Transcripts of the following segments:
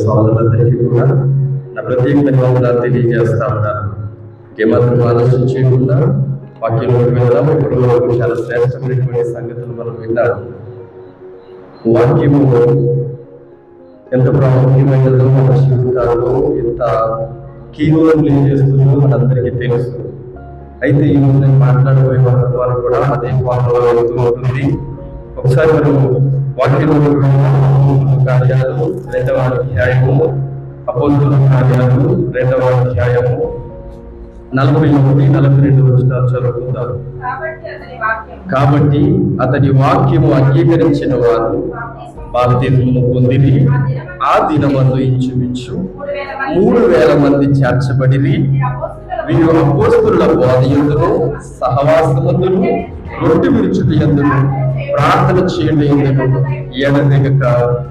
సోదరులందరికీ కూడా నా ప్రత్యేకమైన వందనాలు తెలియజేస్తా ఉన్నాను. ఏమాత్రం ఆలోచన చేయకుండా వాక్యంలోకి వెళ్దాం. ఇప్పుడు చాలా శ్రేష్టమైనటువంటి సంగతులు మనం విన్నాము. వాక్యము ఎంత ప్రాముఖ్యమైనదో మన జీవితాల్లో ఎంత కీలుగా చేస్తుందో మనందరికీ తెలుసు. అయితే ఈ రోజు నేను మాట్లాడబోయే వారు కూడా అదే ఫాలో అవుతూ ఉంటుంది. ఒకసారి మనం వాక్యంలో కార్యాలు 2వ అధ్యాయము, అపోస్తలుల కార్యాలు 2వ అధ్యాయము 41-42 వచనాలు చదువుకుంటారు. కాబట్టి అతని వాక్యము అంగీకరించిన వారు బాప్తిస్మము పొందిరి. ఆ దినమందు ఇంచుమించు 3,000 మంది చేర్చబడిరి. వీరు అపోస్తలుల బోధ యందును సహవాసమందును రొట్టె విరుచుట యందును ప్రార్థన చేయడం యందును ఎడతెగక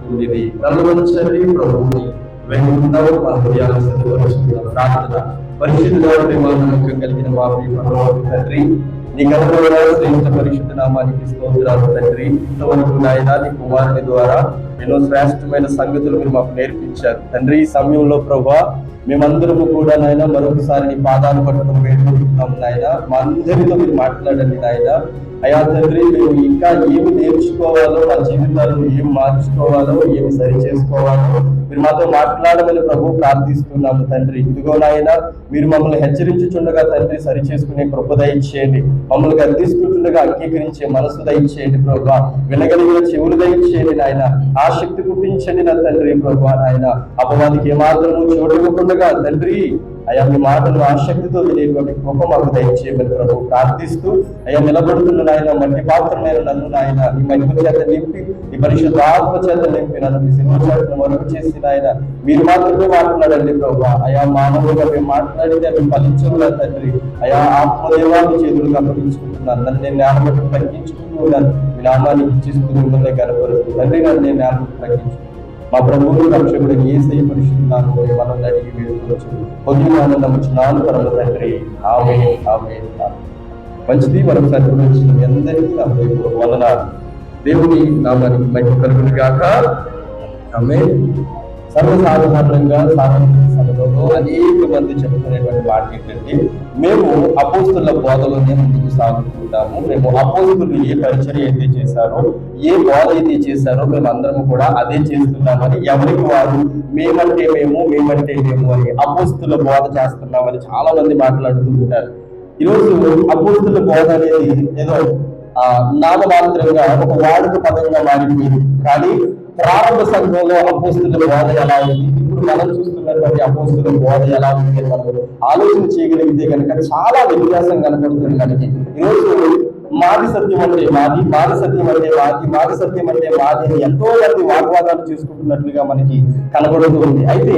ఉండిరి. తలవంచండి ప్రభువుని వెంటనే మన హృదయాలను సిద్ధపరుచుకుందాం. ప్రార్థన. పరిశుద్ధుడైన నమ్మకం కలిగిన మా పరలోకపు తండ్రి, నీ ఘనమైన శ్రేష్ఠ పరిశుద్ధ నామానికి స్తోత్రాలు తండ్రి. ఇంతవరకు నాయన నీ కుమారుని ద్వారా ఎన్నో శ్రేష్టమైన సంగతులు మీరు మాకు నేర్పించారు తండ్రి. ఈ సమయంలో ప్రభువా మేమందరము కూడా నాయన మరొకసారి నీ పాదాలు పట్టుకుని వేడుకుంటున్నాము నాయన. మా అందరితో మీరు మాట్లాడండి నాయన. అయా తండ్రి, మేము ఇంకా ఏమి నేర్చుకోవాలో, మా జీవితాలను ఏమి మార్చుకోవాలో, ఏమి సరి చేసుకోవాలో మీరు మాతో మాట్లాడమని ప్రభు ప్రార్థిస్తున్నాము తండ్రి. ఇదిగో నాయన, మీరు మమ్మల్ని హెచ్చరించుచుండగా తండ్రి సరి చేసుకునే కృప దయచేయండి. మమ్మల్ని గద్దిస్తుండగా అంగీకరించే మనసు దయచేయండి ప్రభు. వినగలిగిన చెవులు దయచేయండి నాయన. ఆ శక్తి పుట్టించండి నా తండ్రి ప్రభు. నాయన అపవాదికి ఏమాత్రము చోటు ఇవ్వకుండా తండ్రి అయా మీ మాటలు ఆసక్తితో వినేటువంటి కృప మాకు దయచేయమని ప్రభు ప్రార్థిస్తూ, అయ్యా నిలబడుతున్న నాయన మట్టి పాత్రమైన నన్ను నాయన ఈ మహిమ చేత నింపి, ఈ పరిశుద్ధ ఆత్మ చేత నింపి నన్ను మీ సింహాసనం వరకు చేసి నాయన మీరు మాత్రమే మాట్లాడండి ప్రభు. అయా మానవులుగా మేము మాట్లాడితే అవి ఫలించకుండా తండ్రి అయా ఆత్మదేవాన్ని చేతులకు అప్పగించుకుంటున్నాను. నన్ను నేను జ్ఞానమట్టు తగ్గించుకుంటున్నాను. మీ నామానికి ఇచ్చిస్తూ మిమ్మల్ని కనపరుస్తూ తండ్రి నన్ను నేను జ్ఞానం తగ్గించుకుంటున్నాను. మా ప్రభువులు రక్షకుడు యేసయ్య పరిశుద్ధనామములో మనల్ని అడిగి వేడుకోవచ్చు. కొద్దిగా నమ్ముచున్నాను పరమ తండ్రి. ఆమేన్, ఆమేన్. మంచిది. మరొకసారి వచ్చిన మీ అందరికీ నా హృదయపూర్వక వందనాలు. దేవుని నామానికి మహిమ కలుగును గాక. ఆమేన్. సర్వసాధారణంగా సామాజిక సభలో అనేక మంది చెబుతున్నటువంటి మాట ఏంటంటే, మేము అపోస్తలుల బోధలోనే ముందుకు సాగుతుంటాము. మేము అపోస్తలులు ఏ పరిచర్య అయితే చేశారో, ఏ బోధ అయితే చేశారో మేము అందరం కూడా అదే చేస్తున్నామని, ఎవరికి వారు మేమంటే మేము, మేమంటే మేము అని అపోస్తలుల బోధ చేస్తున్నామని చాలా మంది మాట్లాడుతూ ఉంటారు. ఈరోజు అపోస్తలుల బోధ అనేది ఏదో నామమాత్రంగా ఒక వాడుక పదంగా మారిపోయింది. కానీ ప్రారంభ సంఘంలో అపోస్తలుల బోధ ఎలా ఉంది, ఇప్పుడు మనం చూస్తున్నటువంటి అపోస్తలుల బోధ ఎలా ఉంది అని మనం ఆలోచన చేయగలిగితే కనుక చాలా వ్యత్యాసం కనపడుతుంది. మనకి ఈరోజు మాది సత్యం అంటే మాది, మాది సత్యం అంటే మాది, మాది సత్యం అంటే మాది అని ఎంతో మంది వాగ్వాదాలు చేసుకుంటున్నట్లుగా మనకి కనబడుతూ ఉంది. అయితే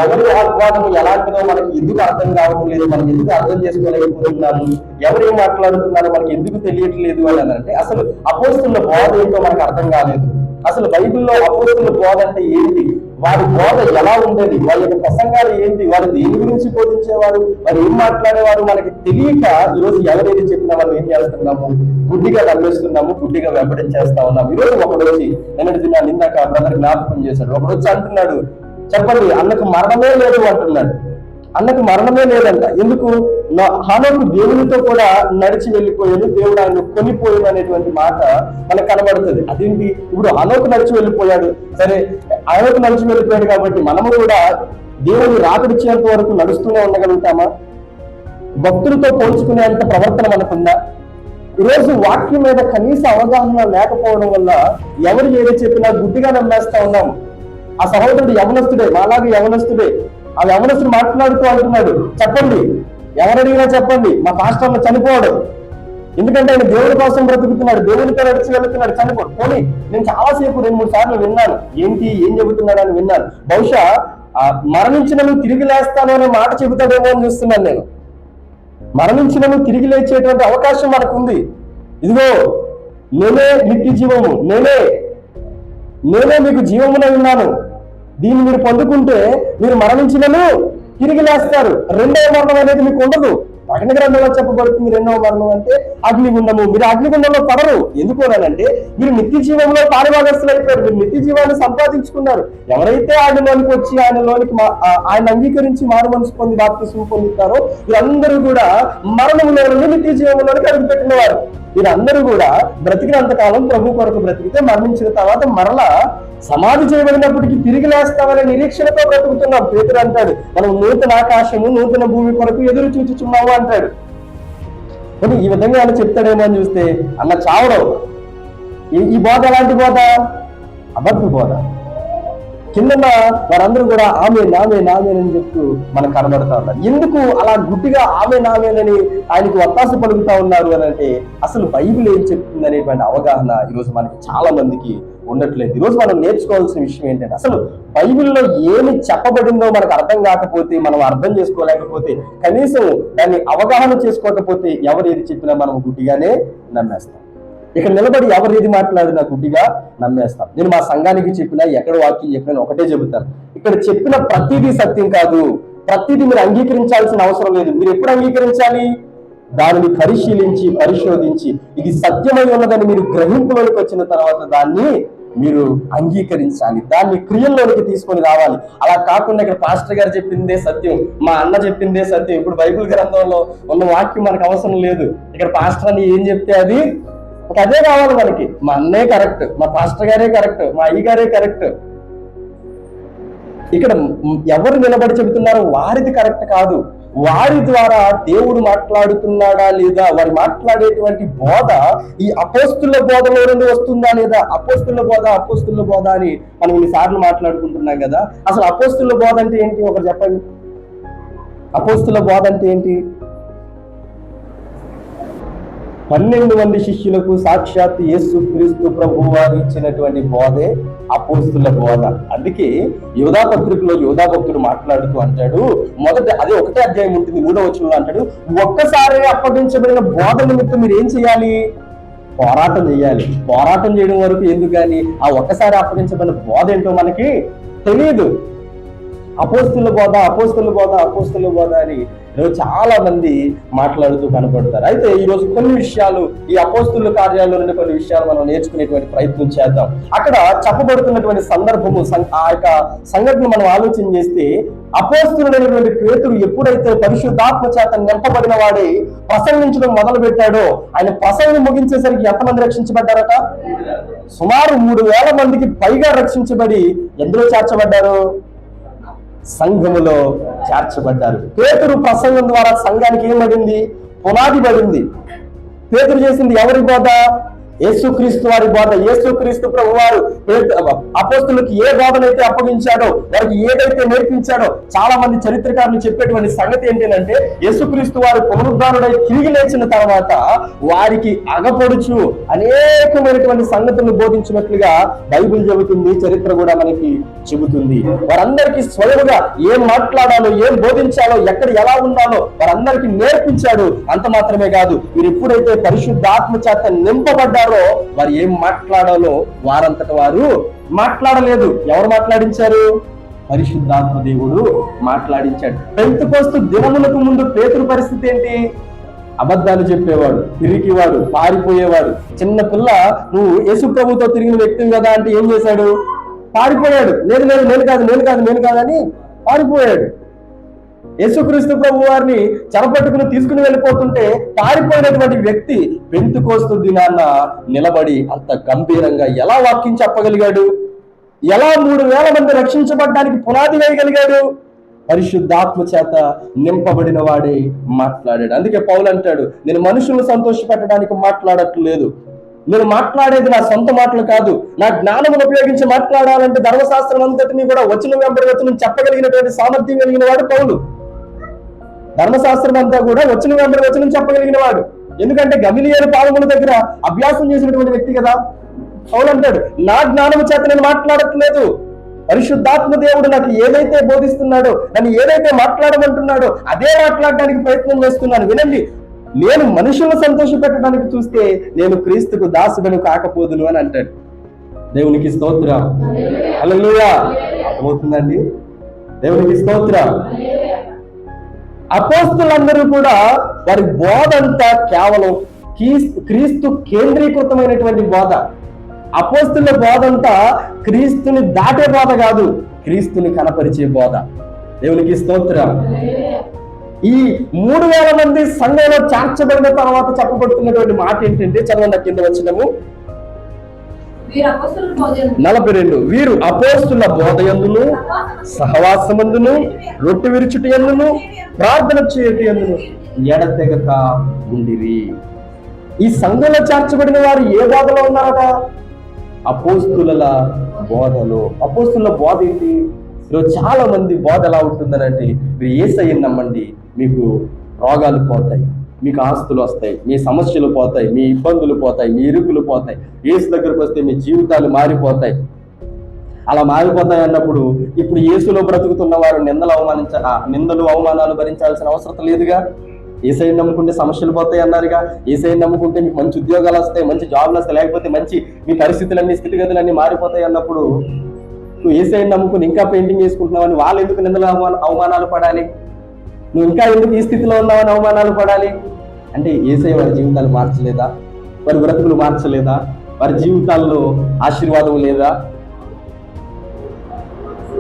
ఎవరి వాగ్వాదం ఎలాంటిదో మనకి ఎందుకు అర్థం కావడం లేదు, మనం ఎందుకు అర్థం చేసుకోలేకపోతున్నాము, ఎవరు ఏం మాట్లాడుతున్నారో మనకి ఎందుకు తెలియట్లేదు అని అంటే అసలు అపోస్తలుల బోధ ఏంటో మనకు అర్థం కాలేదు. అసలు బైబిల్లో అపోస్తలుల బోధ అంటే ఏంటి, వారి బోధ ఎలా ఉండేది, వారి యొక్క ప్రసంగాలు ఏంటి, వారు దేని గురించి బోధించేవారు, వారు ఏం మాట్లాడేవారు మనకి తెలియక ఈరోజు ఎవరైతే చెప్పినా మనం ఏం చేస్తున్నాము, గుడ్డిగా నమ్మేస్తున్నాము, గుడ్డిగా వెంబడించేస్తా ఉన్నాము. ఈరోజు ఒకడు వచ్చి నిన్నక బ్రదర్ జ్ఞాపకం చేశాడు. ఒకడు వచ్చి అంటున్నాడు, చెప్పండి అన్నకు మరణమే లేదు అంటున్నాడు. అన్నకు మరణమే లేదంట. ఎందుకు? హనోకు దేవునితో కూడా నడిచి వెళ్ళిపోయాడు, దేవుడు ఆయన కొనిపోయాడు అనేటువంటి మాట మనకు కనబడుతుంది. అదేంటి, ఇప్పుడు హనోకు నడిచి వెళ్ళిపోయాడు, సరే హనోకు నడిచి వెళ్ళిపోయాడు కాబట్టి మనము కూడా దేవుని రాకడిచ్చేంత వరకు నడుస్తూనే ఉండగలుగుతామా? భక్తులతో పోల్చుకునేంత ప్రవర్తన మనకుందా? ఈరోజు వాక్యం మీద కనీస అవగాహన లేకపోవడం వల్ల ఎవరు ఏదో చెప్పినా గుడ్డిగా నమ్మేస్తా ఉన్నాము. ఆ సహోదరుడు యవనస్తుడే, మాలాగే యవనస్తుడే. ఆ యవనస్తుడు మాట్లాడుతూ అంటున్నాడు, చెప్పండి ఎవరు అడిగినా చెప్పండి మా పాస్టర్లు చనిపోవడం. ఎందుకంటే ఆయన దేవుడి కోసం బ్రతుకుతున్నాడు, దేవునితో నడిచి వెళుతున్నాడు, చనిపోడు. పోనీ నేను చాలాసేపు 2-3 సార్లు విన్నాను, ఏంటి ఏం చెబుతున్నాడు అని విన్నాను. బహుశా మరణించిన తిరిగి లేస్తాను అనే మాట చెబుతాడేమో అని చూస్తున్నాను నేను. మరణించిన తిరిగి లేచేటువంటి అవకాశం మనకు ఉంది. ఇదిగో నేనే నిత్య జీవము, నేనే మీకు జీవమునై ఉన్నాను, దీన్ని మీరు పొందుకుంటే మీరు మరణించినను తిరిగి లేస్తారు, రెండవ మరణం అనేది మీకు ఉండదు. ప్రకటన గ్రంథంలో చెప్పబడుతుంది 2వ మరణం అంటే అగ్నిగుండము. మీరు అగ్నిగుండంలో పడరు. ఎందుకోనంటే మీరు నిత్య జీవంలో పాలుభాగస్తులు అయిపోయారు. మీరు నిత్య జీవాన్ని సంపాదించుకున్నారు. ఎవరైతే ఆయనలోనికి వచ్చి ఆయన అంగీకరించి మారు మనసు పొంది బాప్తిస్మం పొందుతారో వీరందరూ కూడా మరణంలో నుండి నిత్య జీవంలోనికి అడుగుపెట్టినవారు. వీరందరూ కూడా బ్రతికినంత కాలం ప్రభు కొరకు బ్రతికితే మరణించిన తర్వాత మరలా సమాధి చేయబడినప్పటికీ తిరిగి లేస్తామనే నిరీక్షణతో బ్రతుకుతున్నాం. పేతురు అంటాడు, మనం నూతన ఆకాశము నూతన భూమి కొరకు ఎదురు చూచుచున్నాము అంటాడు. కానీ ఈ విధంగా ఆయన చెప్తాడేమో అని చూస్తే అన్న చావడం. ఈ బోధ ఎలాంటి బోధ? అబద్ధ బోధ. కింద వారందరూ కూడా ఆమెన్ చెప్తూ మనకు కనబడతా ఉన్నారు. ఎందుకు అలా గుడ్డిగా ఆమెన్ ఆయనకు ఒత్తాసు పలుకుతా ఉన్నారు అని అంటే అసలు బైబిల్ ఏం చెప్తుంది అనేటువంటి అవగాహన ఈరోజు మనకి చాలా మందికి ఉండట్లేదు. ఈరోజు మనం నేర్చుకోవాల్సిన విషయం ఏంటంటే అసలు బైబిల్లో ఏమి చెప్పబడిందో మనకు అర్థం కాకపోతే, మనం అర్థం చేసుకోలేకపోతే, కనీసం దాన్ని అవగాహన చేసుకోకపోతే ఎవరు ఏది చెప్పినా మనం గుడ్డిగానే నమ్మేస్తాం. ఇక్కడ నిలబడి ఎవరు ఏది మాట్లాడినా గుడ్డిగా నమ్మేస్తాం. నేను మా సంఘానికి చెప్పినా, ఎక్కడ వాక్యం చెప్పినా ఒకటే చెబుతాను, ఇక్కడ చెప్పిన ప్రతిదీ సత్యం కాదు. ప్రతిదీ మీరు అంగీకరించాల్సిన అవసరం లేదు. మీరు ఎప్పుడు అంగీకరించాలి? దానిని పరిశీలించి పరిశోధించి ఇది సత్యమై ఉన్నదని మీరు గ్రహింపులోకి వచ్చిన తర్వాత దాన్ని మీరు అంగీకరించాలి. దాన్ని క్రియల్లోనికి తీసుకొని రావాలి. అలా కాకుండా ఇక్కడ పాస్టర్ గారు చెప్పిందే సత్యం, మా అన్న చెప్పిందే సత్యం. ఇప్పుడు బైబిల్ గ్రంథంలో ఉన్న వాక్యం మనకు అవసరం లేదు. ఇక్కడ పాస్టర్ అని ఏం చెప్తే అది అదే కావాలి మనకి. మా అన్నే కరెక్ట్, మా పాస్టర్ గారే కరెక్ట్, మా అయ్య గారే కరెక్ట్. ఇక్కడ ఎవరు నిలబడి చెబుతున్నారో వారిది కరెక్ట్ కాదు. వారి ద్వారా దేవుడు మాట్లాడుతున్నాడా లేదా, వారు మాట్లాడేటువంటి బోధ ఈ అపోస్తుల బోధలో నుండి వస్తుందా లేదా. అపోస్తుల బోధ అని మనం ఇన్నిసార్లు మాట్లాడుకుంటున్నాం కదా. అసలు అపోస్తుల బోధ అంటే ఏంటి? ఒకరు చెప్పండి. అపోస్తుల బోధ అంటే ఏంటి? 12 మంది శిష్యులకు సాక్షాత్ యేసు క్రీస్తు ప్రభువు వారు ఇచ్చినటువంటి బోధే అపోస్తుల బోధ. అందుకే యోధా పత్రికలో యోధా భక్తుడు మాట్లాడుతూ అంటాడు, మొదట అదే 1వ అధ్యాయం ఉంటుంది 3వ వచనంలో అంటాడు, ఒక్కసారి అప్పగించబడిన బోధ నిమిత్తం మీరు ఏం చేయాలి? పోరాటం చేయాలి. పోరాటం చేయడం వరకు ఎందుకు కానీ ఆ ఒక్కసారి అప్పగించబడిన బోధ ఏంటో మనకి తెలియదు. అపోస్తుల బోధ అని ఈరోజు చాలా మంది మాట్లాడుతూ కనపడతారు. అయితే ఈరోజు కొన్ని విషయాలు ఈ అపోస్తుల కార్యాల్లో నుండి కొన్ని విషయాలు మనం నేర్చుకునేటువంటి ప్రయత్నం చేద్దాం. అక్కడ చెప్పబడుతున్నటువంటి సందర్భము, ఆ యొక్క సంఘటన మనం ఆలోచన చేస్తే, అపోస్తులుడైనటువంటి పేతురు ఎప్పుడైతే పరిశుద్ధాత్మ చేత నింపబడిన వాడే ప్రసంగించడం మొదలు పెట్టాడో, ఆయన ప్రసంగం ముగించేసరికి ఎంతమంది రక్షించబడ్డారట? సుమారు 3,000 మందికి పైగా రక్షించబడి ఎందులో చేర్చబడ్డారు? సంఘములో చేర్చబడ్డారు. పేతురు ప్రసంగం ద్వారా సంఘానికి ఏం పడింది? పునాది పడింది. పేతురు చేసింది ఎవరి బోధ? యేసుక్రీస్తు వారి బోధ. యేసుక్రీస్తు ప్రభు వారు అపోస్తులకు ఏ బోధనైతే అప్పగించాడో, వారికి ఏదైతే నేర్పించాడో, చాలా మంది చరిత్రకారులు చెప్పేటువంటి సంగతి ఏంటంటే, యేసుక్రీస్తు వారు పునరుద్ధానుడై తిరిగి లేచిన తర్వాత వారికి అగపడుచు అనేకమైనటువంటి సంగతులను బోధించినట్లుగా బైబిల్ చెబుతుంది, చరిత్ర కూడా మనకి చెబుతుంది. వారందరికీ స్వయముగా ఏం మాట్లాడాలో, ఏం బోధించాలో, ఎక్కడ ఎలా ఉండాలో వారందరికీ నేర్పించాడు. అంత మాత్రమే కాదు, వీరు ఎప్పుడైతే పరిశుద్ధాత్మ చేత నింపబడ్డారో వారు ఏం మాట్లాడాలో వారంతట వారు మాట్లాడలేదు. ఎవరు మాట్లాడించారు? పరిశుద్ధాత్మ దేవుడు మాట్లాడించాడు. పెంతెకోస్తు దినములకు ముందు పేతురు పరిస్థితి ఏంటి? అబద్ధాలు చెప్పేవాడు, తిరిగివాడు, పారిపోయేవాడు. చిన్న పిల్ల నువ్వు యేసు ప్రభుతో తిరిగిన వ్యక్తి కదా అంటే ఏం చేశాడు? పారిపోయాడు. లేదు నేను కాదని పారిపోయాడు. యేసుక్రీస్తు ప్రభు వారిని చెరపట్టుకుని తీసుకుని వెళ్ళిపోతుంటే పారిపోయినటువంటి వ్యక్తి పెంతెకోస్తు దినాన్న నిలబడి అంత గంభీరంగా ఎలా వాక్యం చెప్పగలిగాడు? ఎలా 3,000 మంది రక్షించబడ్డానికి పునాది వేయగలిగాడు? పరిశుద్ధాత్మ చేత నింపబడిన వాడే మాట్లాడాడు. అందుకే పౌలు అంటాడు, నేను మనుషులను సంతోషపెట్టడానికి మాట్లాడట్లేదు, నేను మాట్లాడేది నా సొంత మాటలు కాదు, నా జ్ఞానమును ఉపయోగించి మాట్లాడాలంటే ధర్మశాస్త్రం అంతటిని కూడా వచనం వెంబడి వచనం చెప్పగలిగినటువంటి సామర్థ్యం కలిగిన వాడు పౌలు. ధర్మశాస్త్రం అంతా కూడా వచనం వెంబడి వచనం చెప్పగలిగిన వాడు. ఎందుకంటే గమలీయేలు పాదముల దగ్గర అభ్యాసం చేసినటువంటి వ్యక్తి కదా. పౌలు అంటాడు, నా జ్ఞానము చేత నేను మాట్లాడట్లేదు, పరిశుద్ధాత్మ దేవుడు నాకు ఏదైతే బోధిస్తున్నాడో, నన్ను ఏదైతే మాట్లాడమంటున్నాడో అదే మాట్లాడడానికి ప్రయత్నం చేస్తున్నాను. వినండి, నేను మనుషులను సంతోష పెట్టడానికి చూస్తే నేను క్రీస్తుకు దాసుడను కాకపోదును అని అంటాడు. దేవునికి స్తోత్రం, హల్లెలూయా. అర్థమవుతుందండి? దేవునికి స్తోత్రం. అపోస్తులందరూ కూడా వారి బోధ అంతా కేవలం క్రీస్తు కేంద్రీకృతమైనటువంటి బోధ. అపోస్తుల బోధ అంతా క్రీస్తుని దాటే బోధ కాదు, క్రీస్తుని కనపరిచే బోధ. దేవునికి స్తోత్రం. ఈ 3000 మంది సంఘంలో చేర్చబడిన తర్వాత చెప్పబడుతున్నటువంటి మాట ఏంటంటే, చదవండి కింద వచ్చినము 42. వీరు అపోస్తుల బోధయందును సహవాసమందును రొట్టె విరుచుట యందును ప్రార్థన చేయుట యందును ఎడతెగక ఉండిరి. ఈ సంఘంలో చేర్చబడిన వారు ఏ బోధలో ఉన్నారట? అపోస్తుల బోధలో. అపోస్తుల బోధ ఏంటి? ఈరోజు చాలా మంది బోధ ఎలా ఉంటుందనంటే, మీరు యేసయ్యను నమ్మండి, మీకు రోగాలు పోతాయి, మీకు ఆస్తులు వస్తాయి, మీ సమస్యలు పోతాయి, మీ ఇబ్బందులు పోతాయి, మీ ఇరుకులు పోతాయి, యేసు దగ్గరకు వస్తే మీ జీవితాలు మారిపోతాయి. అలా మారిపోతాయి అన్నప్పుడు ఇప్పుడు యేసులో బ్రతుకుతున్న వారు నిందలు అవమానాలు భరించాల్సిన అవసరం లేదుగా. యేసయ్యను నమ్ముకుంటే సమస్యలు పోతాయి అన్నారుగా. యేసయ్యను నమ్ముకుంటే మీకు మంచి ఉద్యోగాలు వస్తాయి, మంచి జాబ్లు వస్తాయి, లేకపోతే మంచి మీ పరిస్థితులన్నీ స్థితిగతులన్నీ మారిపోతాయి అన్నప్పుడు నువ్వు యేసయ్యను నమ్ముకుని ఇంకా పెయింటింగ్ చేసుకుంటున్నావని వాళ్ళు ఎందుకు నిందలు అవమానాలు పడాలి? నువ్వు ఇంకా ఎందుకు ఈ స్థితిలో ఉన్నావని అవమానాలు పడాలి? అంటే యేసయ్య వారి జీవితాలు మార్చలేదా? వారి బ్రతుకులు మార్చలేదా? వారి జీవితాల్లో ఆశీర్వాదం లేదా?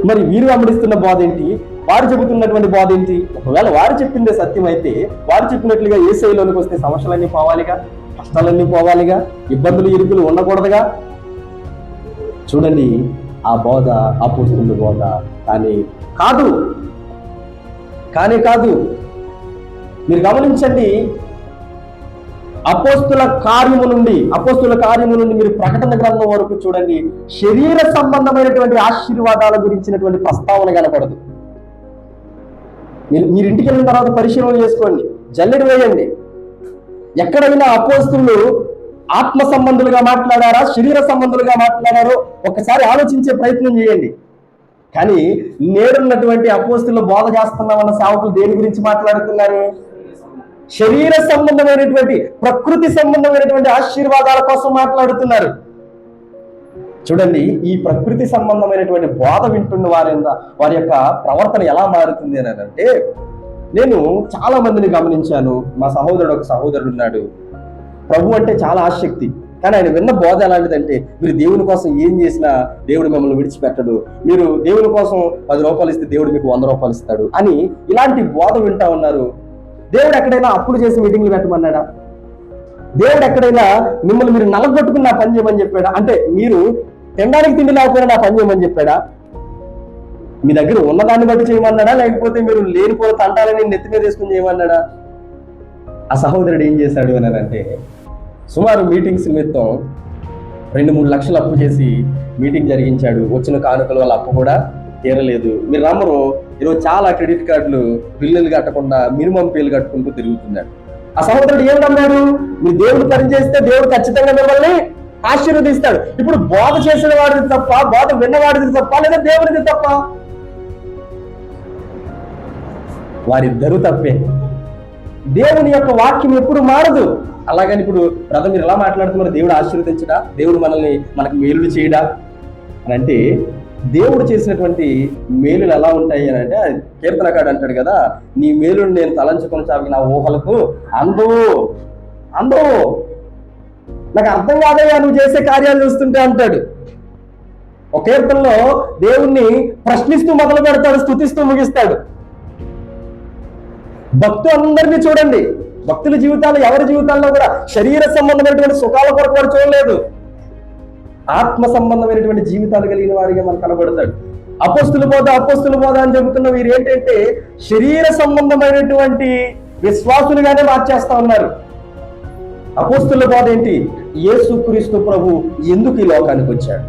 మరి వీరు వెంబడిస్తున్న బోధ ఏంటి? వారు చెబుతున్నటువంటి బోధ ఏంటి? ఒకవేళ వారు చెప్పిందే సత్యం అయితే, వారు చెప్పినట్లుగా యేసయ్యలోనికి వస్తే సమస్యలన్నీ పోవాలిగా, కష్టాలన్నీ పోవాలిగా, ఇబ్బందులు ఇరుకులు ఉండకూడదుగా. చూడండి, ఆ బోధ అపోస్తుల బోధ కానీ కాదు. మీరు గమనించండి, అపోస్తుల కార్యము నుండి మీరు ప్రకటన గ్రంథం వరకు చూడండి, శరీర సంబంధమైనటువంటి ఆశీర్వాదాల గురించినటువంటి ప్రస్తావన కనపడదు. మీరు ఇంటికి వెళ్ళిన తర్వాత పరిశీలన చేసుకోండి, జల్లెడ వేయండి. ఎక్కడైనా అపోస్తులు ఆత్మ సంబంధులుగా మాట్లాడారా, శరీర సంబంధులుగా మాట్లాడారో ఒకసారి ఆలోచించే ప్రయత్నం చేయండి. కానీ నేడున్నటువంటి అపోస్తులు బోధ చేస్తున్నామన్న సేవకులు దేని గురించి మాట్లాడుతున్నారు? శరీర సంబంధమైనటువంటి, ప్రకృతి సంబంధమైనటువంటి ఆశీర్వాదాల కోసం మాట్లాడుతున్నారు. చూడండి, ఈ ప్రకృతి సంబంధమైనటువంటి బోధ వింటున్న వారి యొక్క ప్రవర్తన ఎలా మారుతుంది అని అంటే, నేను చాలా మందిని గమనించాను. మా ఒక సహోదరుడు ఉన్నాడు, ప్రభు అంటే చాలా ఆసక్తి, కానీ ఆయన విన్న బోధ ఎలాంటిదంటే, మీరు దేవుని కోసం ఏం చేసినా దేవుడు మిమ్మల్ని విడిచిపెట్టడు, మీరు దేవుని కోసం 10 రూపాయలు ఇస్తే దేవుడు మీకు 100 రూపాయలు ఇస్తాడు అని ఇలాంటి బోధ వింటా ఉన్నారు. దేవుడు ఎక్కడైనా అప్పులు చేసి మీటింగ్లు పెట్టమన్నాడా? దేవుడు ఎక్కడైనా మిమ్మల్ని మీరు నలగొట్టుకుని నా పని చేయమని చెప్పాడా? అంటే మీరు తినడానికి తిండి లేకపోయినా నా పని చేయమని చెప్పాడా? మీ దగ్గర ఉన్నదాన్ని బట్టి చేయమన్నాడా, లేకపోతే మీరు లేనిపోతే తంటాలని నెత్తి మీద వేసుకుని చేయమన్నాడా? ఆ సహోదరుడు ఏం చేశాడు అని అంటే, సుమారు మీటింగ్స్ నిమిత్తం 2-3 లక్షలు అప్పు చేసి మీటింగ్ జరిగించాడు. వచ్చిన కానుకల వల్ల అప్పు కూడా తీరలేదు. మీరు నమ్మరు, ఈరోజు చాలా క్రెడిట్ కార్డులు బిల్లులు కట్టకుండా మినిమం పేలు కట్టుకుంటూ తిరుగుతున్నాడు. ఆ సహోదరుడు ఏం నమ్మాడు? మీరు దేవుడు పని చేస్తే దేవుడు ఖచ్చితంగా మిమ్మల్ని ఆశీర్వదిస్తాడు. ఇప్పుడు బోధ చేసిన వాడిది తప్ప, బోధ విన్నవాడిది తప్ప, లేదా దేవుడిది తప్ప? వారిద్దరూ తప్పే. దేవుని యొక్క వాక్యం ఎప్పుడు మారదు. అలాగని ఇప్పుడు బ్రదర్ మీరు ఎలా మాట్లాడుతున్నారు, దేవుడు ఆశీర్వదించడా, దేవుడు మనకు మేలులు చేయడా అని అంటే, దేవుడు చేసినటువంటి మేలులు ఎలా ఉంటాయి అని అంటే, కీర్తనకాడు అంటాడు కదా, నీ మేలును నేను తలంచుకొని చావి నా ఊహలకు అందవు నాకు అర్థం కాదయ్యా నువ్వు చేసే కార్యాలు చూస్తుంటే అంటాడు. ఒక కీర్తనలో దేవుణ్ణి ప్రశ్నిస్తూ మొదలు పెడతాడు, స్తుతిస్తూ ముగిస్తాడు. భక్తులందరినీ చూడండి, భక్తుల జీవితాలు ఎవరి జీవితాల్లో కూడా శరీర సంబంధమైనటువంటి సుఖాల కొరకు వాడు చూడలేదు, ఆత్మ సంబంధమైనటువంటి జీవితాలు కలిగిన వారిగా మనకు కనబడతాడు. అపోస్తుల బోధ అని చెబుతున్న వీరు ఏంటంటే శరీర సంబంధమైనటువంటి విశ్వాసులుగానే మార్చేస్తా ఉన్నారు. అపోస్తుల బోధ ఏంటి? యేసుక్రీస్తు ప్రభు ఎందుకు ఈ లోకానికి వచ్చాడు,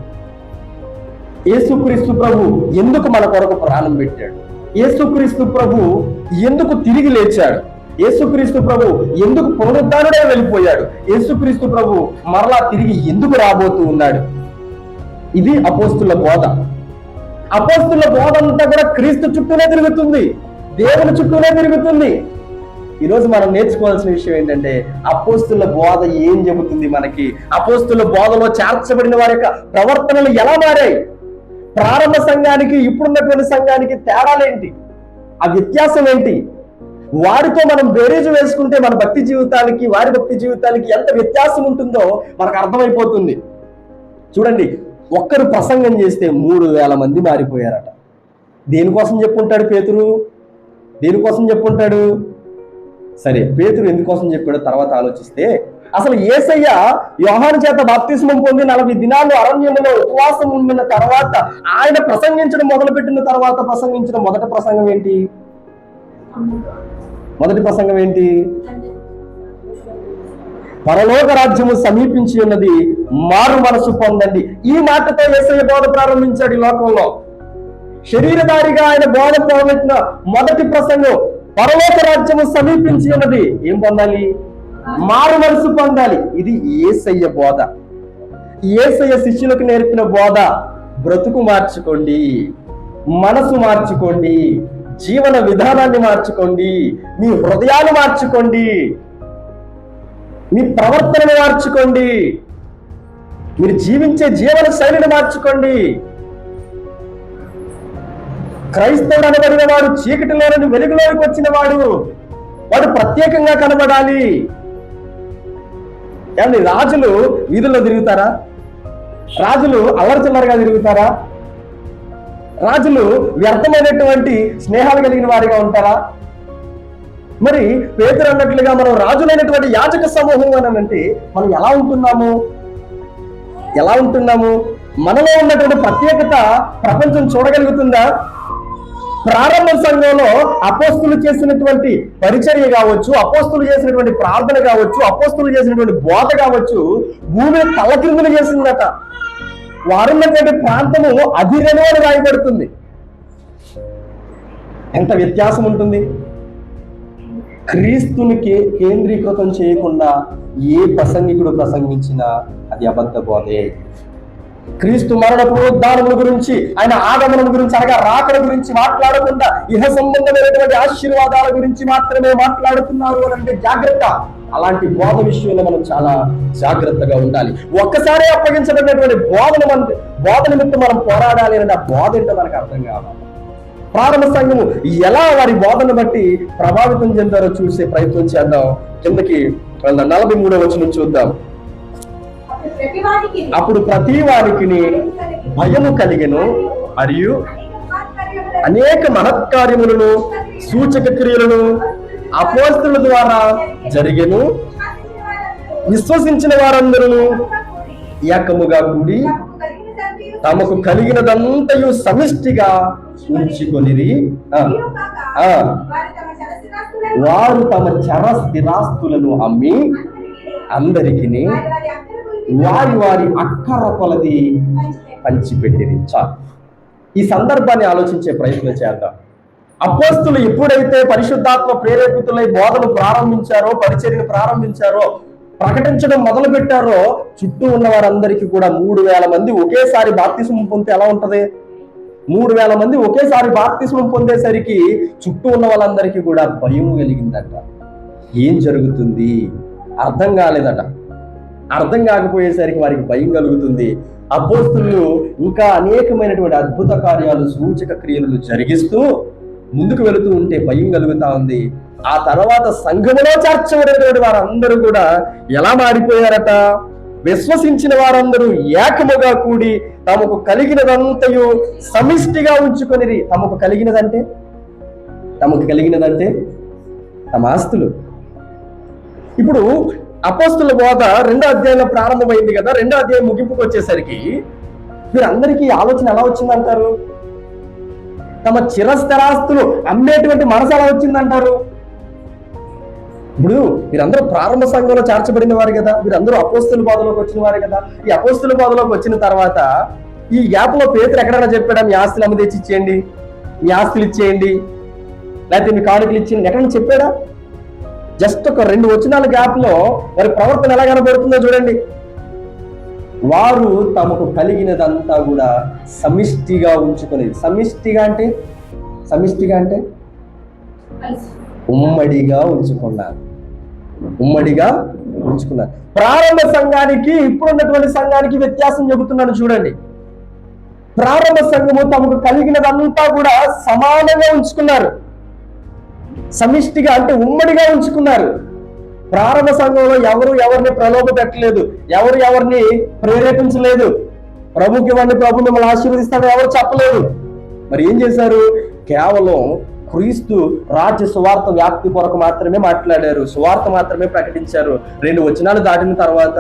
యేసుక్రీస్తు ప్రభు ఎందుకు మన కొరకు ప్రాణం పెట్టాడు, యేసుక్రీస్తు ప్రభు ఎందుకు తిరిగి లేచాడు, యేసుక్రీస్తు ప్రభు ఎందుకు పునరుద్ధానుడే వెళ్ళిపోయాడు, యేసుక్రీస్తు ప్రభు మరలా తిరిగి ఎందుకు రాబోతూ ఉన్నాడు. ఇది అపోస్తుల బోధ. అపోస్తుల బోధ అంతా కూడా క్రీస్తు చుట్టూనే తిరుగుతుంది, దేవుని చుట్టూనే తిరుగుతుంది. ఈరోజు మనం నేర్చుకోవాల్సిన విషయం ఏంటంటే, అపోస్తుల బోధ ఏం చెబుతుంది మనకి, అపోస్తుల బోధలో చేర్చబడిన వారి యొక్క ప్రవర్తనలు ఎలా మారాయి, ప్రారంభ సంఘానికి ఇప్పుడున్నటువంటి సంఘానికి తేడాలేంటి, ఆ వ్యత్యాసం ఏంటి, వారితో మనం బేరీజు వేసుకుంటే మన భక్తి జీవితానికి వారి భక్తి జీవితానికి ఎంత వ్యత్యాసం ఉంటుందో మనకు అర్థమైపోతుంది. చూడండి, ఒక్కరు ప్రసంగం చేస్తే 3,000 మంది మారిపోయారట. దేనికోసం చెప్పుంటాడు పేతురు? దేనికోసం చెప్పుంటాడు? సరే, పేతురు ఎందుకోసం చెప్పాడో తర్వాత ఆలోచిస్తే, అసలు యేసయ్య యోహాను చేత బాప్తిస్మం పొంది 40 దినాలు అరణ్యంలో ఉపవాసం ఉండిన తర్వాత ఆయన ప్రసంగించడం మొదలుపెట్టిన తర్వాత ప్రసంగించిన మొదటి ప్రసంగం ఏంటి? పరలోక రాజ్యము సమీపించి ఉన్నది, మారు మనసు పొందండి. ఈ మాటతో యేసయ్య బోధ ప్రారంభించాడు ఈ లోకంలో. శరీరధారిగా ఆయన బోధ ప్రారంభించిన మొదటి ప్రసంగం, పరలోక రాజ్యము సమీపించి ఉన్నది, ఏం పొందాలి? మారు మనసు పొందాలి. ఇది యేసయ్య బోధ, యేసయ్య శిష్యులకు నేర్పిన బోధ. బ్రతుకు మార్చుకోండి, మనసు మార్చుకోండి, జీవన విధానాన్ని మార్చుకోండి, మీ హృదయాలు మార్చుకోండి, మీ ప్రవర్తనను మార్చుకోండి, మీరు జీవించే జీవన శైలిని మార్చుకోండి. క్రైస్తవుడు అనబడిన వాడు చీకటిలో నుండి వెలుగులోకి వచ్చిన వాడు ప్రత్యేకంగా కనబడాలి. ఏమండి, రాజులు వీధుల్లో తిరుగుతారా? రాజులు అల్లరిచిల్లరగా తిరుగుతారా? రాజులు వ్యర్థమైనటువంటి స్నేహాలు కలిగిన వారిగా ఉంటారా? మరి పేతురు అన్నట్లుగా మనం రాజులైనటువంటి యాజక సమూహం అని అంటే మనం ఎలా ఉంటున్నాము? మనలో ఉన్నటువంటి ప్రత్యేకత ప్రపంచం చూడగలుగుతుందా? ప్రారంభ సంఘంలో అపోస్తులు చేసినటువంటి పరిచర్య కావచ్చు, అపోస్తులు చేసినటువంటి ప్రార్థన కావచ్చు, అపోస్తులు చేసినటువంటి బోధ కావచ్చు, భూమిని తలకిందులు చేసిందట. వారున్నటువంటి ప్రాంతము అధిరను అని రాయబడుతుంది. ఎంత వ్యత్యాసం ఉంటుంది! క్రీస్తుని కేంద్రీకృతం చేయకుండా ఏ ప్రసంగికుడు ప్రసంగించినా అది అబద్ధ బోధే. క్రీస్తు మరణ పునరుద్ధానముల గురించి, ఆయన ఆగమనం గురించి, అనగా రాకడ గురించి మాట్లాడకుండా ఇహ సంబంధమైనటువంటి ఆశీర్వాదాల గురించి మాత్రమే మాట్లాడుతున్నారు అని అంటే జాగ్రత్త. అలాంటి బోధ విషయంలో మనం చాలా జాగ్రత్తగా ఉండాలి. ఒక్కసారి అప్పగించబడినటువంటి బోధ నిమిత్తం మనం పోరాడాలి అంటే ఆ బోధ ఏంటో మనకు అర్థం కావాలి. ప్రారంభ సంఘము ఎలా వారి బోధన బట్టి ప్రభావితం చెందారో చూసే ప్రయత్నం చేద్దాం. కిందకి 43వ వచనం చూద్దాం. అప్పుడు ప్రతి వారికి భయము కలిగెను, మరియు అనేక మహత్కార్యములను సూచక క్రియలను అపోస్తలుల ద్వారా జరిగెను. విశ్వసించిన వారందరూ ఏకముగా కూడి తమకు కలిగినదంతయు సమిష్టిగా ఉంచుకొనిరి. వారు తమ చర స్థిరాస్తులను అమ్మి అందరికి వారి అక్కర కొలది పంచిపెట్టిరి. చాలు, ఈ సందర్భాన్ని ఆలోచించే ప్రయత్నం చేద్దాం. అపోస్తులు ఎప్పుడైతే పరిశుద్ధాత్మ ప్రేరేపితులై బోధను ప్రారంభించారో, పరిచర్యను ప్రారంభించారో, ప్రకటించడం మొదలు పెట్టారో, చుట్టూ ఉన్న వారందరికీ కూడా 3,000 మంది ఒకేసారి బాప్తిస్మం పొందితే ఎలా ఉంటది? 3,000 మంది ఒకేసారి బాప్తిస్మం పొందేసరికి చుట్టూ ఉన్న వాళ్ళందరికీ కూడా భయం కలిగిందట. ఏం జరుగుతుంది అర్థం కాలేదట. అర్థం కాకపోయేసరికి వారికి భయం కలుగుతుంది. అపోస్తులు ఇంకా అనేకమైనటువంటి అద్భుత కార్యాలు, సూచక క్రియలు జరిగిస్తూ ముందుకు వెళుతూ ఉంటే భయం కలుగుతా ఉంది. ఆ తర్వాత సంఘములో చేర్చబడినటువంటి వారందరూ కూడా ఎలా మారిపోయారట? విశ్వసించిన వారందరూ ఏకముగా కూడి తమకు కలిగినదంతయు సమిష్టిగా ఉంచుకొనిరి. తమకు కలిగినదంటే తమ ఆస్తులు. ఇప్పుడు అపోస్తుల బోధ 2వ అధ్యాయంలో ప్రారంభమైంది కదా. 2వ అధ్యాయం ముగింపుకు వచ్చేసరికి వీరందరికీ ఆలోచన ఎలా వచ్చిందంటారు? తమ చిరస్థిరాస్తులు అమ్మేటువంటి మనసు ఎలా వచ్చిందంటారు? ఇప్పుడు వీరందరూ ప్రారంభ సంఘంలో చేర్చబడిన వారు కదా, వీరందరూ అపోస్తుల బోధలోకి వచ్చిన వారు కదా. ఈ అపోస్తుల బోధలోకి వచ్చిన తర్వాత ఈ గ్యాప్ లో పేతురు ఎక్కడైనా చెప్పాడా మీ ఆస్తులు అమ్మ తెచ్చి ఇచ్చేయండి, మీ ఆస్తులు ఇచ్చేయండి, లేకపోతే మీ కానుకలు ఇచ్చేయండి, ఎక్కడైనా చెప్పాడా? జస్ట్ ఒక 2 వచనాల గ్యాప్ లో వారి ప్రవర్తన ఎలా కనబడుతుందో చూడండి. వారు తమకు కలిగినదంతా కూడా సమిష్టిగా ఉంచుకునేది. సమిష్టిగా అంటే ఉమ్మడిగా ఉంచుకున్నారు. ప్రారంభ సంఘానికి ఇప్పుడున్నటువంటి సంఘానికి వ్యత్యాసం చెబుతున్నాను చూడండి. ప్రారంభ సంఘము తమకు కలిగినదంతా కూడా సమానంగా ఉంచుకున్నారు. సమిష్టిగా అంటే ఉమ్మడిగా ఉంచుకున్నారు. ప్రారంభ సంఘంలో ఎవరు ఎవరిని ప్రలోభ పెట్టలేదు, ఎవరు ఎవరిని ప్రేరేపించలేదు. ప్రభుకి ఇవ్వండి, ప్రభు మిమ్మల్ని ఆశీర్వదిస్తాడు ఎవరు చెప్పలేదు. మరి ఏం చేశారు? కేవలం క్రీస్తు రాజ్య సువార్త వ్యాప్తి కొరకు మాత్రమే మాట్లాడారు, సువార్త మాత్రమే ప్రకటించారు. 2 వచనాలు దాటిన తర్వాత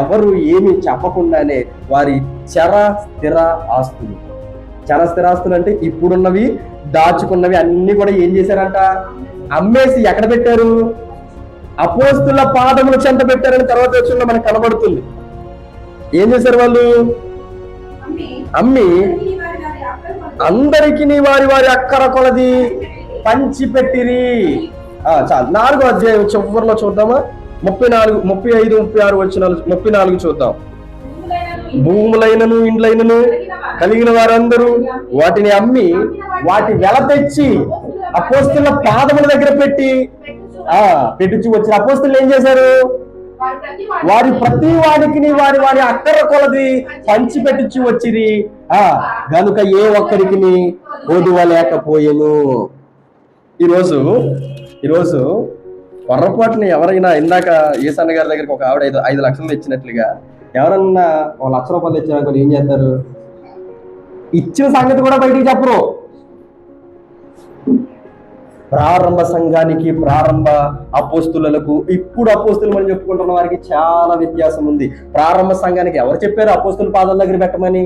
ఎవరు ఏమి చెప్పకుండానే వారి చర స్థిర ఆస్తులు అంటే ఇప్పుడున్నవి దాచుకున్నవి అన్ని కూడా ఏం చేశారంట? అమ్మేసి ఎక్కడ పెట్టారు? అపోస్తుల పాదముల చెంత పెట్టారని తర్వాత వచనంలో మనకు కనబడుతుంది. ఏం చేశారు వాళ్ళు? అమ్మి అందరికి వారి వారి అక్కర కొలది పంచిపెట్టిరి. చాలు. 4వ అధ్యాయం చివరిలో చూద్దామా? 34, 35, 36 వచనాలు. 34 చూద్దాం. భూములైనను ఇండ్లైనను కలిగిన వారందరూ వాటిని అమ్మి వాటి వెల తెచ్చి అపోస్తుల పాదముల దగ్గర పెట్టించి వచ్చిన అపోస్తులు ఏం చేశారు? వారి ప్రతి వాడికి వారి వారి అక్కర కొలది పంచి పెట్టించి వచ్చిరి. గనుక ఏ ఒక్కరికి ఓదువలేకపోయేను. ఈరోజు పొరపాటున ఎవరైనా, ఇందాక ఏసన్న గారి దగ్గరికి ఒక ఆవిడ 5 లక్షలు తెచ్చినట్లుగా ఎవరన్నా 1 లక్ష రూపాయలు తెచ్చారనుకో ఏం చేస్తారు? ఇచ్చిన సంగతి కూడా బయటికి చెప్పరు. ప్రారంభ సంఘానికి, ప్రారంభ అపోస్తులకు, ఇప్పుడు అపోస్తులు మనం చెప్పుకుంటున్న వారికి చాలా వ్యత్యాసం ఉంది. ప్రారంభ సంఘానికి ఎవరు చెప్పారు అపోస్తుల పాదాల దగ్గర పెట్టమని?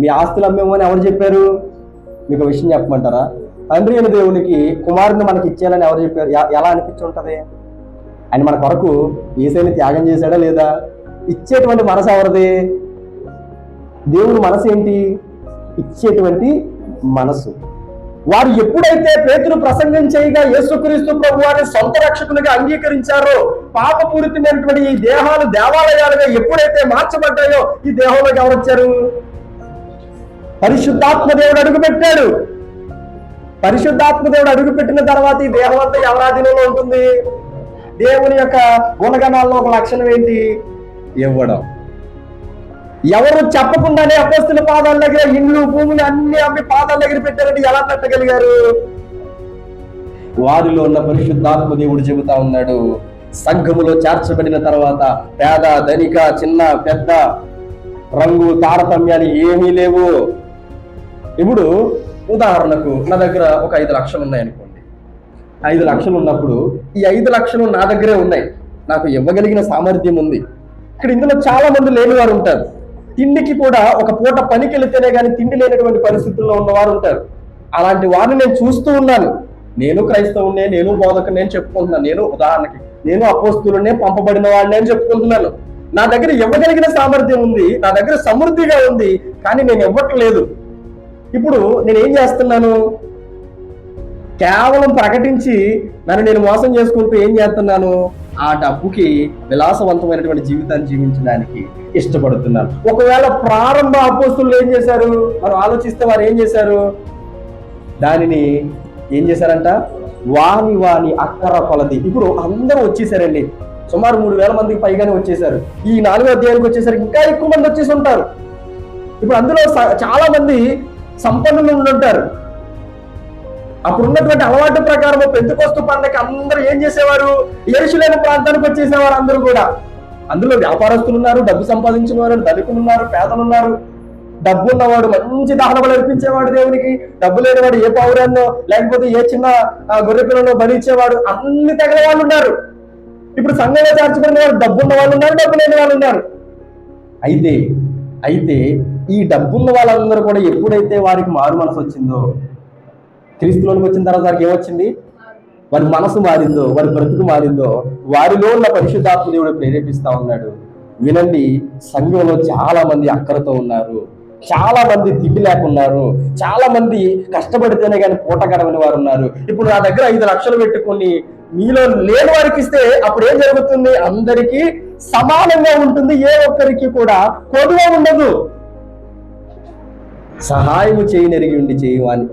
మీ ఆస్తులు అమ్మేమని ఎవరు చెప్పారు? మీకు విషయం చెప్పమంటారా? తండ్రి అయిన దేవునికి కుమారుని మనకి ఇచ్చేయాలని ఎవరు చెప్పారు? ఎలా అనిపించి ఉంటది? ఆయన మన కొరకు యేసయ్యని త్యాగం చేశాడా లేదా? ఇచ్చేటువంటి మనసు ఎవరిది? దేవుని మనసు ఏంటి? ఇచ్చేటువంటి మనసు. వారు ఎప్పుడైతే పేతురు ప్రసంగం చేయగా యేసుక్రీస్తు ప్రభువారిని సొంత రక్షకునిగా అంగీకరించారో, పాపపూరితమైనటువంటి ఈ దేహాలు దేవాలయాలుగా ఎప్పుడైతే మార్చబడ్డాయో, ఈ దేహంలోకి ఎవరు వచ్చారు? పరిశుద్ధాత్మ దేవుడు అడుగుపెట్టాడు. పరిశుద్ధాత్మ దేవుడు అడుగుపెట్టిన తర్వాత ఈ దేహం అంతా ఎవరి ఆధీనంలో ఉంటుంది? దేవుని యొక్క గుణగణాల్లో ఒక లక్షణం ఏంటి? ఇవ్వడం. ఎవరు చెప్పకుండానే అపోస్తుల పాదాల దగ్గర ఇండ్లు భూములు అన్ని అమ్మి పాదాల దగ్గర పెట్టారంటే ఎలా పెట్టగలిగారు? వారిలో ఉన్న పరిశుద్ధాత్మ దేవుడు చెబుతా ఉన్నాడు, సంఘములో చేర్చబడిన తర్వాత పేద ధనిక, చిన్న పెద్ద, రంగు తారతమ్యాలు ఏమీ లేవు. ఇప్పుడు ఉదాహరణకు నా దగ్గర ఒక 5 లక్షలు ఉన్నాయనుకోండి. 5 లక్షలు ఉన్నప్పుడు ఈ 5 లక్షలు నా దగ్గరే ఉన్నాయి, నాకు ఇవ్వగలిగిన సామర్థ్యం ఉంది. ఇక్కడ ఇందులో చాలా మంది లేని వారు ఉంటారు. తిండికి కూడా ఒక పూట పనికి వెళితేనే కానీ తిండి లేనటువంటి పరిస్థితుల్లో ఉన్నవారు ఉంటారు. అలాంటి వారిని నేను చూస్తూ ఉన్నాను. నేను క్రైస్తవునే, నేను బోధకుని నేను చెప్పుకుంటున్నాను. నేను ఉదాహరణకి నేను అపోస్తులనే, పంపబడిన వాడిని అని చెప్పుకుంటున్నాను. నా దగ్గర ఇవ్వగలిగిన సామర్థ్యం ఉంది, నా దగ్గర సమృద్ధిగా ఉంది, కానీ నేను ఇవ్వట్లేదు. ఇప్పుడు నేనేం చేస్తున్నాను? కేవలం ప్రకటించి నన్ను నేను మోసం చేసుకుంటూ ఏం చేస్తున్నాను? ఆ డబ్బుకి విలాసవంతమైనటువంటి జీవితాన్ని జీవించడానికి ఇష్టపడుతున్నాను. ఒకవేళ ప్రారంభ అపోస్తులు ఏం చేశారు? మనం ఆలోచిస్తే వారు ఏం చేశారు? దానిని ఏం చేశారంట? వాని అక్కర కొలది. ఇప్పుడు అందరూ వచ్చేసారండి, సుమారు 3000 మందికి పైగానే వచ్చేసారు. ఈ 4వ అధ్యాయానికి వచ్చేసరికి ఇంకా ఎక్కువ మంది వచ్చేసి ఉంటారు. ఇప్పుడు అందులో చాలా మంది సంపన్నులు ఉండుంటారు. అప్పుడు ఉన్నటువంటి అలవాటు ప్రకారం పెంతెకొస్తు పండగకి అందరూ ఏం చేసేవారు? యెరూషలేము ప్రాంతానికి వచ్చేసేవారు అందరూ కూడా. అందులో వ్యాపారస్తులు ఉన్నారు, డబ్బు సంపాదించిన వారు, ధనికులు ఉన్నారు, పేదలు ఉన్నారు. డబ్బు ఉన్నవాడు మంచి దహన బలి అర్పించేవాడు దేవునికి, డబ్బు లేనివాడు ఏ పౌరాన్నో లేకపోతే ఏ చిన్న గొర్రె పిల్లలో బలి ఇచ్చేవాడు. అన్ని తెగల వాళ్ళు ఉన్నారు. ఇప్పుడు సంఘంలో చేర్చుకునే వారు డబ్బు ఉన్న వాళ్ళు ఉన్నారు, డబ్బు లేని వాళ్ళు ఉన్నారు. అయితే ఈ డబ్బున్న వాళ్ళందరూ కూడా ఎప్పుడైతే వారికి మారు మనసు వచ్చిందో, క్రీస్తులోనికి వచ్చిన తర్వాత వారికి ఏమొచ్చింది? వారి మనసు మారిందో, వారి బ్రతుకు మారిందో, వారిలో ఉన్న పరిశుద్ధాత్మ దేవుడు ప్రేరేపిస్తా ఉన్నాడు. వినండి, సంఘంలో చాలా మంది అక్కరతో ఉన్నారు, చాలా మంది తిండి లేకున్నారు, చాలా మంది కష్టపడితేనే కానీ పూట గడవని వారు ఉన్నారు. ఇప్పుడు నా దగ్గర 5 లక్షలు పెట్టుకొని మీలో లేని వారికి ఇస్తే అప్పుడు ఏం జరుగుతుంది? అందరికీ సమానంగా ఉంటుంది, ఏ ఒక్కరికి కూడా కొదువ ఉండదు. సహాయము చేయనెరిగి ఉండి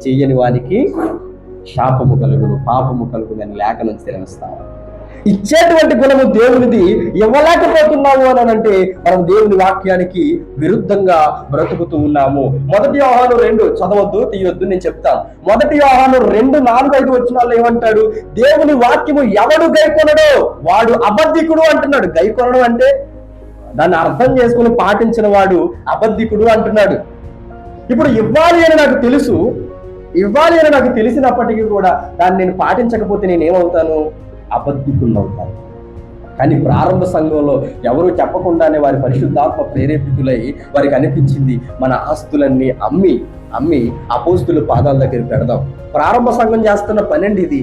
చేయని వానికి శాపము కలుగును, పాపము కలుగును అని లేఖనం స్థిరమిస్తాము. ఇచ్చేటువంటి గుణము దేవునిది ఇవ్వలేకపోతున్నాము అని అంటే మనం దేవుని వాక్యానికి విరుద్ధంగా బ్రతుకుతూ ఉన్నాము. 1 యోహాను 2 చదవద్దు, తీయొద్దు, నేను చెప్తాను. 1 యోహాను 2:4-5 వచనాల్లో ఏమంటాడు? దేవుని వాక్యము ఎవడు గైకొనడో వాడు అబద్ధికుడు అంటున్నాడు. గైకొనడం అంటే దాన్ని అర్థం చేసుకుని పాటించిన వాడు అబద్ధికుడు అంటున్నాడు. ఇప్పుడు ఇవ్వాలి అని నాకు తెలిసినప్పటికీ కూడా దాన్ని నేను పాటించకపోతే నేనేమవుతాను? అబద్ధికుడిని అవుతాను. కానీ ప్రారంభ సంఘంలో ఎవరు చెప్పకుండానే వారి పరిశుద్ధాత్మ ప్రేరేపితులై వారికి అనిపించింది, మన ఆస్తులన్నీ అమ్మి అపోస్తుల పాదాల దగ్గర పెడదాం. ప్రారంభ సంఘం చేస్తున్న పనండి ఇది.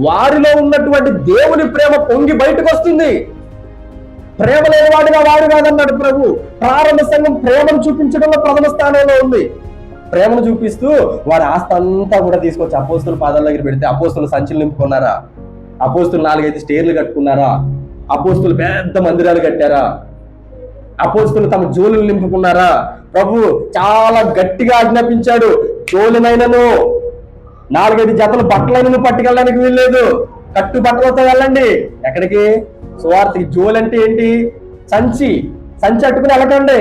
వారిలో ఉన్నటువంటి దేవుని ప్రేమ పొంగి బయటకు వస్తుంది. ప్రేమ లేని వాడిగా వాడు కాదన్నాడు ప్రభు. ప్రారంభ సంఘం ప్రేమను చూపించడంలో ప్రథమ స్థానంలో ఉంది. ప్రేమను చూపిస్తూ వారి ఆస్తి అంతా కూడా తీసుకొచ్చి అపోస్తుల పాదాల దగ్గర పెడితే అపోస్తులు సంచులు నింపుకున్నారా? అపోస్తులు 4-5 స్టేర్లు కట్టుకున్నారా? అపోస్తులు పెద్ద మందిరాలు కట్టారా? అపోస్తులు తమ జోలులు నింపుకున్నారా? ప్రభు చాలా గట్టిగా ఆజ్ఞాపించాడు, జోలునైనను 4-5 జతలు బట్టలైనను పట్టుకెళ్ళడానికి వీల్లేదు, కట్టు బట్టలతో వెళ్ళండి. ఎక్కడికి? సువార్తకి. జోలు అంటే ఏంటి? సంచి అట్టుకుని వెళ్ళకండి.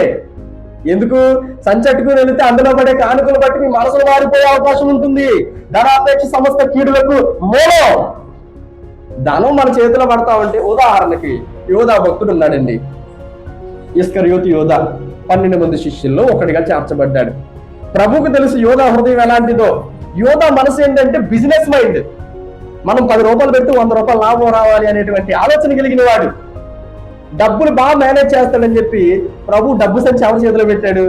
ఎందుకు? సంచి అట్టుకుని వెళితే అందులో పడే కానుకలు బట్టి మీ మనసులు మారిపోయే అవకాశం ఉంటుంది. ధనాపేక్ష సమస్త కీడులకు మూలం. ధనం మన చేతిలో పడతా ఉంటే, ఉదాహరణకి యోధా భక్తుడు ఉన్నాడండి, ఇస్కరియోతు యోధా. 12 మంది శిష్యుల్లో ఒకటిగా చేర్చబడ్డాడు. ప్రభువుకు తెలుసు యోధా హృదయం ఎలాంటిదో. యోధా మనసు ఏంటంటే బిజినెస్ మైండ్. మనం 10 రూపాయలు పెడితే 100 రూపాయలు లాభం రావాలి అనేటువంటి ఆలోచన కలిగిన వాడు. డబ్బులు బాగా మేనేజ్ చేస్తాడని చెప్పి ప్రభు డబ్బు సంచి ఎవరి చేతిలో పెట్టాడు?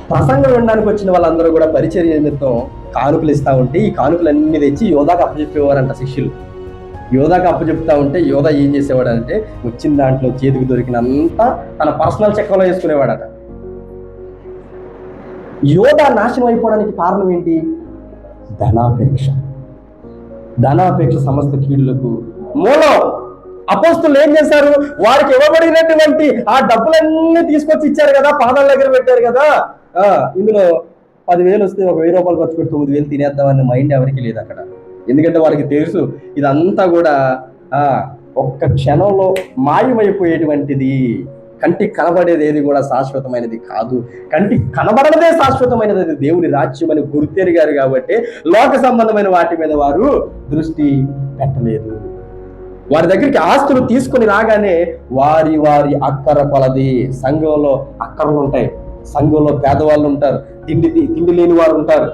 ప్రసంగం వినడానికి వచ్చిన వాళ్ళందరూ కూడా పరిచర్య నిమిత్తం కానుకలు ఇస్తా ఉంటే ఈ కానుకలన్నీ తెచ్చి యోధాకు అప్పచెప్పేవారంట శిష్యులు. యోధాకు అప్పచెప్తా ఉంటే యోధా ఏం చేసేవాడు అంటే వచ్చిన దాంట్లో చేతికి దొరికినంతా తన పర్సనల్ చెక్కలో వేసుకునేవాడట. యోధా నాశనం అయిపోవడానికి కారణం ఏంటి? ధనాపేక్ష సమస్త కీడులకు మూలం. అపోస్తులు ఏం చేశారు? వారికి ఇవ్వబడినటువంటి ఆ డబ్బులన్నీ తీసుకొచ్చి ఇచ్చారు కదా, పాదాల దగ్గర పెట్టారు కదా. ఇందులో 10,000 వస్తే ఒక 1,000 రూపాయలు ఖర్చు పెట్టి 9,000 తినేద్దామని మైండ్ ఎవరికి లేదు అక్కడ. ఎందుకంటే వారికి తెలుసు ఇదంతా కూడా ఒక్క క్షణంలో మాయమైపోయేటువంటిది. కంటికి కనబడేది ఏది కూడా శాశ్వతమైనది కాదు. కంటికి కనబడనదే శాశ్వతమైనది. అది దేవుని రాజ్యం అని గుర్తెరిగారు కాబట్టి లోక సంబంధమైన వాటి మీద వారు దృష్టి పెట్టలేదు. వారి దగ్గరికి ఆస్తులు తీసుకుని రాగానే వారి అక్కర కొలది. సంఘంలో అక్కర్లు ఉంటాయి, సంఘంలో పేదవాళ్ళు ఉంటారు, తిండి లేని వారు ఉంటారు,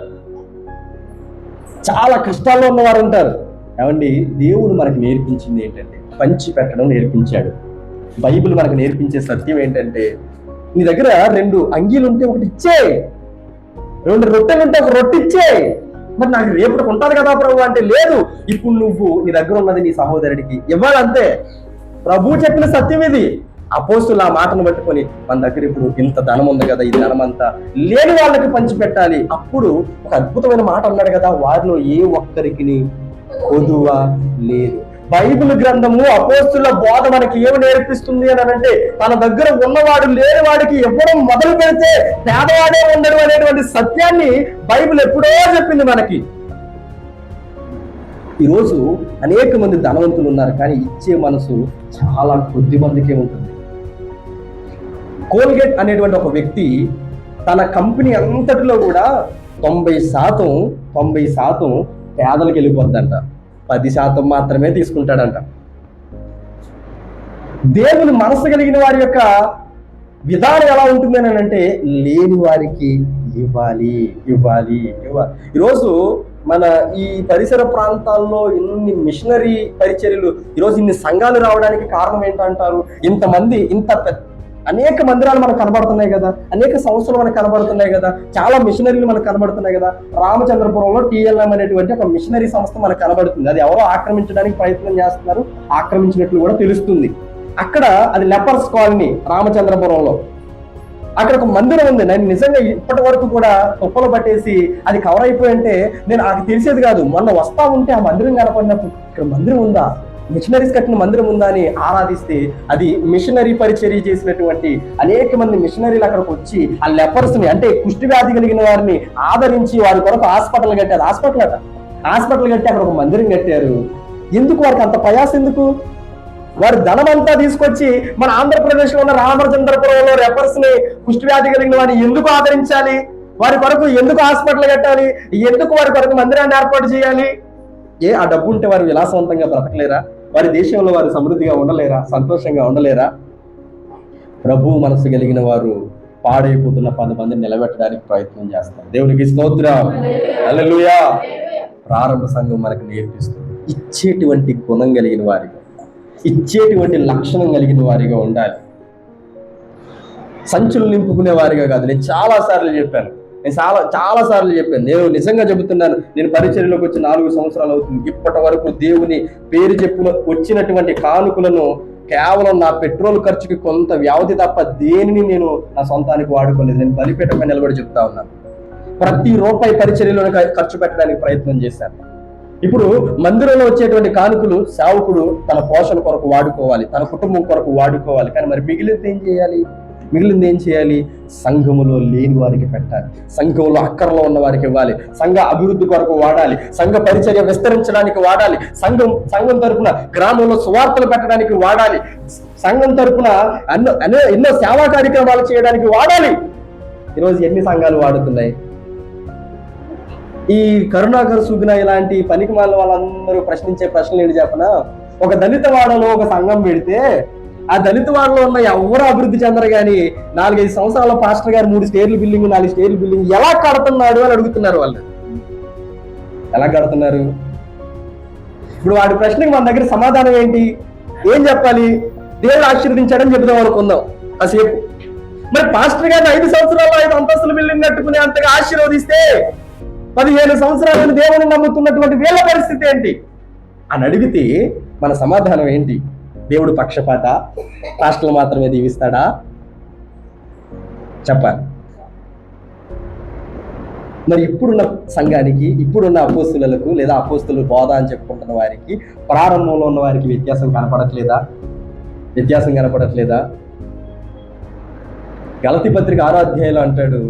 చాలా కష్టాల్లో ఉన్నవారు ఉంటారు. ఏమండి, దేవుడు మనకు నేర్పించింది ఏంటంటే పంచి పెట్టడం నేర్పించాడు. బైబిల్ మనకు నేర్పించే సత్యం ఏంటంటే నీ దగ్గర 2 అంగీలు ఉంటే ఒకటి ఇచ్చే, 2 రొట్టెలు ఉంటే ఒక రొట్టె ఇచ్చే. మరి నాకు రేపటికి ఉంటుంది కదా ప్రభు అంటే, లేదు, ఇప్పుడు నువ్వు నీ దగ్గర ఉన్నది నీ సహోదరుడికి ఇవ్వాలంతే. ప్రభు చెప్పిన సత్యం ఇది. అపోస్తులు ఆ మాటను పట్టుకొని మన దగ్గర ఇప్పుడు ఇంత ధనం ఉంది కదా, ఈ ధనం అంతా లేని వాళ్ళకి పంచి పెట్టాలి. అప్పుడు ఒక అద్భుతమైన మాట అన్నాడు కదా, వారిలో ఏ ఒక్కరికి కొదువ లేదు. బైబిల్ గ్రంథము అపోస్తుల బోధ మనకి ఏమి నేర్పిస్తుంది అని అంటే, తన దగ్గర ఉన్నవాడు లేని వాడికి ఇవ్వడం మొదలు పెడితే పేదవాడే ఉండడు అనేటువంటి సత్యాన్ని బైబిల్ ఎప్పుడో చెప్పింది మనకి. ఈరోజు అనేక మంది ధనవంతులు ఉన్నారు, కానీ ఇచ్చే మనసు చాలా కొద్ది మందికే ఉంటుంది. కోల్గేట్ అనేటువంటి ఒక వ్యక్తి తన కంపెనీ అంతటిలో కూడా 90% పేదలకు వెళ్ళిపోద్దంట, 10% మాత్రమే తీసుకుంటాడంట. దేవుని మనసు కలిగిన వారి యొక్క విధానం ఎలా ఉంటుంది అని అంటే, లేని వారికి ఇవ్వాలి. ఈరోజు మన ఈ పరిసర ప్రాంతాల్లో ఇన్ని మిషనరీ పరిచర్యలు, ఈరోజు ఇన్ని సంఘాలు రావడానికి కారణం ఏంటంటారు? ఇంతమంది, అనేక మందిరాలు మనకు కనబడుతున్నాయి కదా, అనేక సంస్థలు మనకు కనబడుతున్నాయి కదా, చాలా మిషనరీలు మనకు కనబడుతున్నాయి కదా. రామచంద్రపురంలో TLM అనేటువంటి ఒక మిషనరీ సంస్థ మనకు కనబడుతుంది. అది ఎవరో ఆక్రమించడానికి ప్రయత్నం చేస్తున్నారు, ఆక్రమించినట్లు కూడా తెలుస్తుంది. అక్కడ అది లెపర్స్ కాలనీ రామచంద్రపురంలో. అక్కడ ఒక మందిరం ఉంది. నేను నిజంగా ఇప్పటి వరకు కూడా తుప్పలు పట్టేసి అది కవర్ అయిపోయింటే నాకు తెలిసేది కాదు. మొన్న వస్తా ఉంటే ఆ మందిరం కనపడినప్పుడు ఇక్కడ మందిరం ఉందా, మిషనరీస్ కట్టిన మందిరం ఉందా అని ఆరాధిస్తే అది మిషనరీ పరిచర్య చేసినటువంటి అనేక మంది మిషనరీలు అక్కడికి వచ్చి ఆ లెపర్స్ ని, అంటే కుష్టి వ్యాధి కలిగిన వారిని ఆదరించి వారి కొరకు హాస్పిటల్ కట్టారు. హాస్పిటల్ అట హాస్పిటల్ కట్టి అక్కడ ఒక మందిరం కట్టారు. ఎందుకు వారికి అంత ప్రయాసం? ఎందుకు? వారి ధనం అంతా తీసుకొచ్చి మన ఆంధ్రప్రదేశ్ లో ఉన్న రామచంద్రపురంలో రెపర్స్ ని, కుష్టి వ్యాధి కలిగిన వారిని ఎందుకు ఆదరించాలి? వారి కొరకు ఎందుకు హాస్పిటల్ కట్టాలి? ఎందుకు వారి కొరకు మందిరాన్ని ఏర్పాటు చేయాలి? ఆ డబ్బు ఉంటే వారు విలాసవంతంగా బ్రతకలేరా? వారి దేశంలో వారు సమృద్ధిగా ఉండలేరా? సంతోషంగా ఉండలేరా? ప్రభు మనసు కలిగిన వారు పాడైపోతున్న 10 మందిని నిలబెట్టడానికి ప్రయత్నం చేస్తారు. దేవునికి స్తోత్రం, హల్లెలూయా. ప్రారంభ సంఘం మనకు నేర్పిస్తుంది ఇచ్చేటువంటి గుణం కలిగిన వారిగా, ఇచ్చేటువంటి లక్షణం కలిగిన వారిగా ఉండాలి. సంచులు నింపుకునే వారిగా కాదు. నేను చాలా సార్లు చెప్పాను. నేను నిజంగా చెబుతున్నాను. నేను పరిచర్యలోకి వచ్చి 4 సంవత్సరాలు అవుతుంది. ఇప్పటి వరకు దేవుని పేరు చెప్పున వచ్చినటువంటి కానుకలను కేవలం నా పెట్రోల్ ఖర్చుకి కొంత వ్యవధి తప్ప దేనిని నేను నా సొంతానికి వాడుకోలేదు. నేను బలిపీఠంపై నిలబడి చెప్తా ఉన్నాను. ప్రతి రూపాయి పరిచర్యలో ఖర్చు పెట్టడానికి ప్రయత్నం చేశాను. ఇప్పుడు మందిరంలో వచ్చేటువంటి కానుకలు సేవకుడు తన పోషణ కొరకు వాడుకోవాలి, తన కుటుంబం కొరకు వాడుకోవాలి. కానీ మరి మిగిలింది ఏం చేయాలి? సంఘములో లేని వారికి పెట్టాలి, సంఘంలో అక్కరలో ఉన్న వారికి ఇవ్వాలి, సంఘ అభివృద్ధి కొరకు వాడాలి, సంఘ పరిచర్య విస్తరించడానికి వాడాలి, సంఘం తరపున గ్రామంలో సువార్తలు పెట్టడానికి వాడాలి, సంఘం తరపున ఎన్నో సేవా కార్యక్రమాలు చేయడానికి వాడాలి. ఈరోజు ఎన్ని సంఘాలు వాడుతున్నాయి? ఈ కరుణాకర్ సుగ్న ఇలాంటి పనికి మాల వాళ్ళందరూ ప్రశ్నించే ప్రశ్నలు ఏంటి చెప్పనా? ఒక దళిత వాడలో ఒక సంఘం పెడితే ఆ దళిత వాడలో ఉన్న ఎవరు అభివృద్ధి చెందరు కానీ 4-5 సంవత్సరాల పాస్టర్ గారు 3 స్టేర్లు బిల్డింగ్ 4 స్టేర్లు బిల్డింగ్ ఎలా కడుతున్నాడు అని అడుగుతున్నారు. వాళ్ళు ఎలా కడుతున్నారు? ఇప్పుడు వాడి ప్రశ్నకి మన దగ్గర సమాధానం ఏంటి? ఏం చెప్పాలి? దేవుడు ఆశీర్వదించాడని చెబుదాం అనుకుందాం కాసేపు. మరి పాస్టర్ గారిని 5 సంవత్సరాల్లో 5 అంతస్తుల బిల్డింగ్ కట్టుకునే అంతగా ఆశీర్వదిస్తే 15 సంవత్సరాలను దేవుని నమ్ముతున్నటువంటి వీళ్ళ పరిస్థితి ఏంటి అని అడిగితే మన సమాధానం ఏంటి? దేవుడు పక్షపాత? పాస్టర్లు మాత్రమే దీవిస్తాడా? చెప్పాలి. మరి ఇప్పుడున్న సంఘానికి, ఇప్పుడున్న అపోస్తులకు లేదా అపోస్తుల బోధ అని చెప్పుకుంటున్న వారికి, ప్రారంభంలో ఉన్న వారికి వ్యత్యాసం కనపడట్లేదా? గలతీ పత్రిక 6వ అధ్యాయంలో అంటాడు,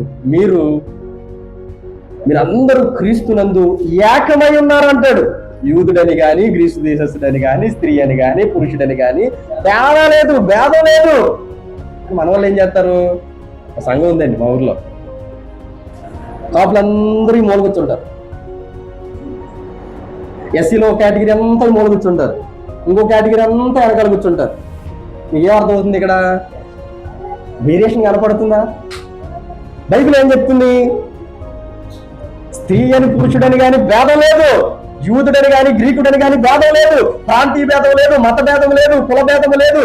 మీరందరూ క్రీస్తునందు ఏకమై ఉన్నారు అంటాడు. యూదుడని కానీ, గ్రీసు దేశస్థుడని కానీ, స్త్రీ అని కానీ, పురుషుడని కానీ భేదం లేదు. మన వాళ్ళు ఏం చేస్తారు? సంఘం ఉందండి మా ఊర్లో, కాపులందరూ మూల కూర్చుంటారు. ఎస్సీలో కేటగిరీ అంతా మూల కూర్చుంటారు, ఇంకో కేటగిరీ అంతా వెనకాల కూర్చుంటారు. మీకేం అర్థం అవుతుంది? ఇక్కడ వేరియేషన్ కనపడుతుందా? బైబిల్ ఏం చెప్తుంది? స్త్రీ అని పురుషుడని కానీ భేదం లేదు, యూదుడని కానీ గ్రీకుడని కానీ భేదం లేదు, ప్రాంతీయ భేదం లేదు, మత భేదం లేదు, కుల భేదం లేదు,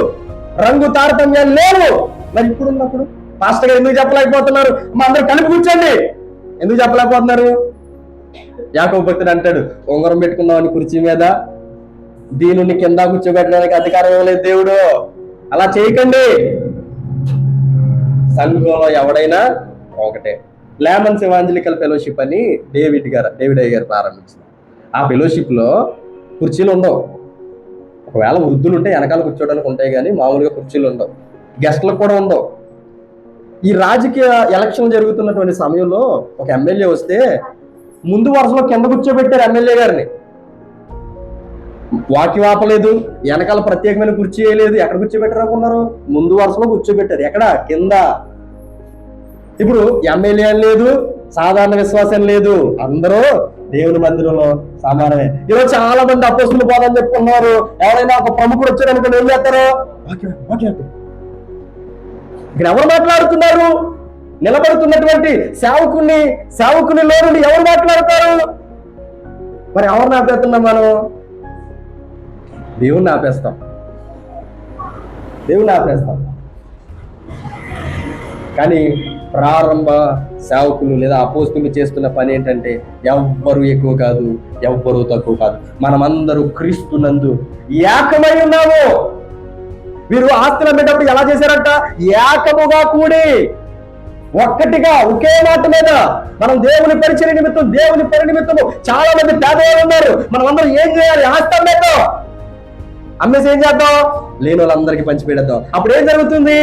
రంగు తారతమ్యాలు లేవు. మరి ఇప్పుడున్నప్పుడు పాస్టర్ గారు ఎందుకు చెప్పలేకపోతున్నారు? మా అందరూ కలిపి కూర్చోండి. ఎందుకు చెప్పలేకపోతున్నారు? యాకోబు భక్తుడు అంటాడు, ఉంగరం పెట్టుకుందామని కుర్చీ మీద దీనుని కింద కూర్చోబెట్టడానికి అధికారం ఇవ్వలేదు దేవుడు. అలా చేయకండి. సంఘంలో ఎవడైనా ఒకటే. లేమన్స్ ఎవాంజలికల్ ఫెలోషిప్ అని డేవిడ్ అయ్య గారు ప్రారంభించింది. ఆ ఫెలోషిప్ లో కుర్చీలు ఉండవు. ఒకవేళ వృద్ధులు ఉంటే వెనకాల కూర్చోడానికి ఉంటాయి కానీ మామూలుగా కుర్చీలు ఉండవు, గెస్ట్లకు కూడా ఉండవు. ఈ రాజకీయ ఎలక్షన్ జరుగుతున్నటువంటి సమయంలో ఒక ఎమ్మెల్యే వస్తే ముందు వరుసలో కింద కూర్చోబెట్టారు ఎమ్మెల్యే గారిని. వాకి వాపలేదు, వెనకాల ప్రత్యేకమైన కుర్చీ వేయలేదు. ఎక్కడ కూర్చోబెట్టారు అనుకున్నారు? ముందు వరుసలో కూర్చోబెట్టారు. ఎక్కడ? కింద. ఇప్పుడు ఎమ్మెల్యే లేదు, సాధారణ విశ్వాసం లేదు, అందరూ దేవుని మందిరంలో సమానమే. ఈరోజు చాలా మంది అపోస్తుల బోధని చెప్పుకున్నారు. ఎవరైనా ఒక ప్రముఖుడు వచ్చారనుకుని ఏం చేస్తారు? ఇక్కడ ఎవరు మాట్లాడుతున్నారు? నిలబడుతున్నటువంటి సేవకునిలో నుండి ఎవరు మాట్లాడతారు? మరి ఎవరిని ఆపేస్తున్నాం మనం? దేవుణ్ణి ఆపేస్తాం. కానీ ప్రారంభ సేవకులు లేదా అపోస్తులు చేస్తున్న పని ఏంటంటే ఎవ్వరు ఎక్కువ కాదు, ఎవ్వరు తక్కువ కాదు. మనమందరూ క్రీస్తునందు ఏకమై ఉన్నాము. వీరు ఆస్తులు అమ్మేటప్పుడు ఎలా చేశారంట? ఏకముగా కూడి ఒక్కటిగా ఒకే మాట మీద మనం దేవుని పరిచయ నిమిత్తం, దేవుని పని నిమిత్తము చాలా మంది పేదవాళ్ళు ఉన్నారు. మనం అందరం ఏం చేయాలి? ఆస్తి అమ్మేద్దాం. అమ్మేసి ఏం చేద్దాం? లేని వాళ్ళందరికీ పంచిపెడదాం. అప్పుడు ఏం జరుగుతుంది?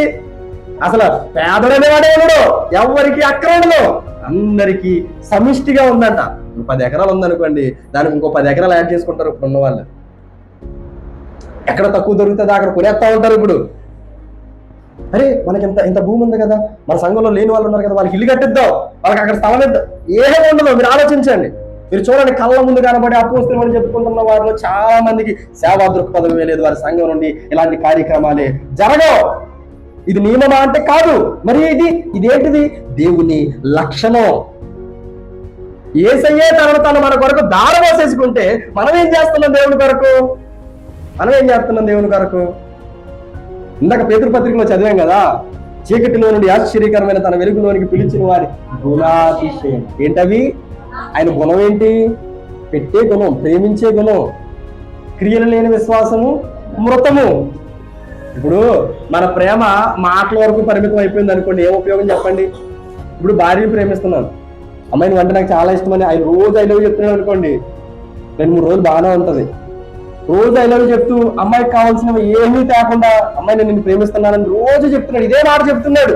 అసలు పేదడనే వాడేవాడు, ఎవరికి అక్రమణలో అందరికీ సమిష్టిగా ఉందంట. 10 ఎకరాలు ఉందనుకోండి, దానికి ఇంకో 10 ఎకరాలు యాడ్ చేసుకుంటారు ఇప్పుడు ఉన్న వాళ్ళు. ఎక్కడ తక్కువ దొరుకుతుందో అక్కడ కొనేస్తా ఉంటారు. ఇప్పుడు అరే మనకి ఇంత భూమి ఉంది కదా, మన సంఘంలో లేని వాళ్ళు ఉన్నారు కదా, వాళ్ళకి ఇల్లు కట్టిద్దాం, వాళ్ళకి అక్కడ స్థలం ఇద్దాం. ఏమీ ఉండదు. మీరు ఆలోచించండి. మీరు చూడండి, కళ్ళ ముందు కనబడి అపోస్తులు అని చెప్పుకుంటున్న వారిలో చాలా మందికి సేవా దృక్పథం లేదు. వారి సంఘం నుండి ఇలాంటి కార్యక్రమాలే జరగవు. ఇది నియమమా అంటే కాదు. మరి ఇదేంటిది? దేవుని లక్షణం. యేసయ్యే తను మన కొరకు దారవేసేసుకుంటే మనం ఏం చేస్తున్నాం దేవుని కొరకు? ఇందాక పేతురు పత్రికలో చదివాం కదా, చీకటిలో నుండి ఆశ్చర్యకరమైన తన వెలుగులోనికి పిలిచిన వారి గుణాతిశయం. ఏంటవి? ఆయన గుణం ఏంటి? పెట్టే గుణం, ప్రేమించే గుణం. క్రియలు లేని విశ్వాసము మృతము. ఇప్పుడు మన ప్రేమ మాటల వరకు పరిమితం అయిపోయింది అనుకోండి, ఏం ఉపయోగం చెప్పండి? ఇప్పుడు భార్యని ప్రేమిస్తున్నాను, అమ్మాయి నువ్వు అంటే నాకు చాలా ఇష్టమని ఆయన రోజు ఐ లవ్ చెప్తున్నాడు అనుకోండి, 2-3 రోజులు బాగానే ఉంటది. రోజు ఐ లవ్ చెప్తూ అమ్మాయికి కావాల్సినవి ఏమీ తేకుండా అమ్మాయి నేను ప్రేమిస్తున్నానని రోజు చెప్తున్నాడు. ఇదే మాట చెప్తున్నాడు.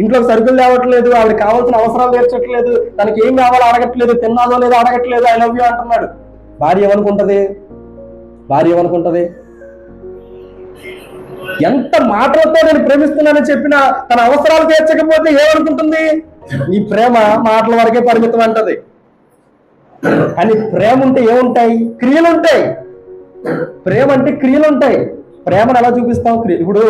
ఇంట్లోకి సరుకులు తేవట్లేదు, ఆవిడకి కావాల్సిన అవసరాలు తీర్చట్లేదు, తనకి ఏం కావాలో అడగట్లేదు, తిన్నాదో లేదో అడగట్లేదు, ఐ లవ్ యూ అంటున్నాడు. భార్య ఏమనుకుంటది? ఎంత మాటలతో నేను ప్రేమిస్తున్నానని చెప్పినా తన అవసరాలు తీర్చకపోతే ఏమనుకుంటుంది? నీ ప్రేమ మాటల వరకే పరిమితం అంటది. కానీ ప్రేమ ఉంటే ఏముంటాయి? క్రియలు ఉంటాయి. ప్రేమ అంటే క్రియలు ఉంటాయి. ప్రేమను ఎలా చూపిస్తాం? ఇప్పుడు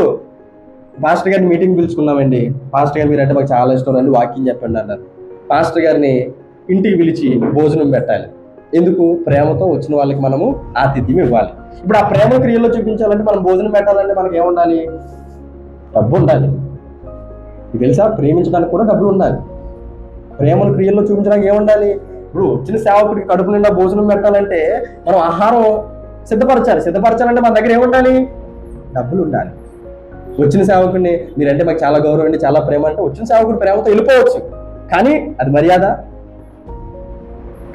పాస్టర్ గారిని మీటింగ్ పిలుచుకున్నామండి. పాస్టర్ గారు మీరంటే మాకు చాలా ఇష్టం అండి, వాక్యం చెప్పండి అన్నారు. పాస్టర్ గారిని ఇంటికి పిలిచి భోజనం పెట్టాలి. ఎందుకు? ప్రేమతో వచ్చిన వాళ్ళకి మనము ఆతిథ్యం ఇవ్వాలి. ఇప్పుడు ఆ ప్రేమ క్రియల్లో చూపించాలంటే మనం భోజనం పెట్టాలంటే మనకి ఏముండాలి? డబ్బు ఉండాలి. ఇది తెలుసా? ప్రేమించడానికి కూడా డబ్బులు ఉండాలి. ప్రేమను క్రియల్లో చూపించడానికి ఏముండాలి? ఇప్పుడు వచ్చిన సేవకుడికి కడుపు నిండా భోజనం పెట్టాలంటే మనం ఆహారం సిద్ధపరచాలంటే మన దగ్గర ఏముండాలి? డబ్బులు ఉండాలి. వచ్చిన సేవకుడిని మీరంటే మాకు చాలా గౌరవం అండి, చాలా ప్రేమ అంటే వచ్చిన సేవకుడు ప్రేమతో వెళ్ళిపోవచ్చు, కానీ అది మర్యాద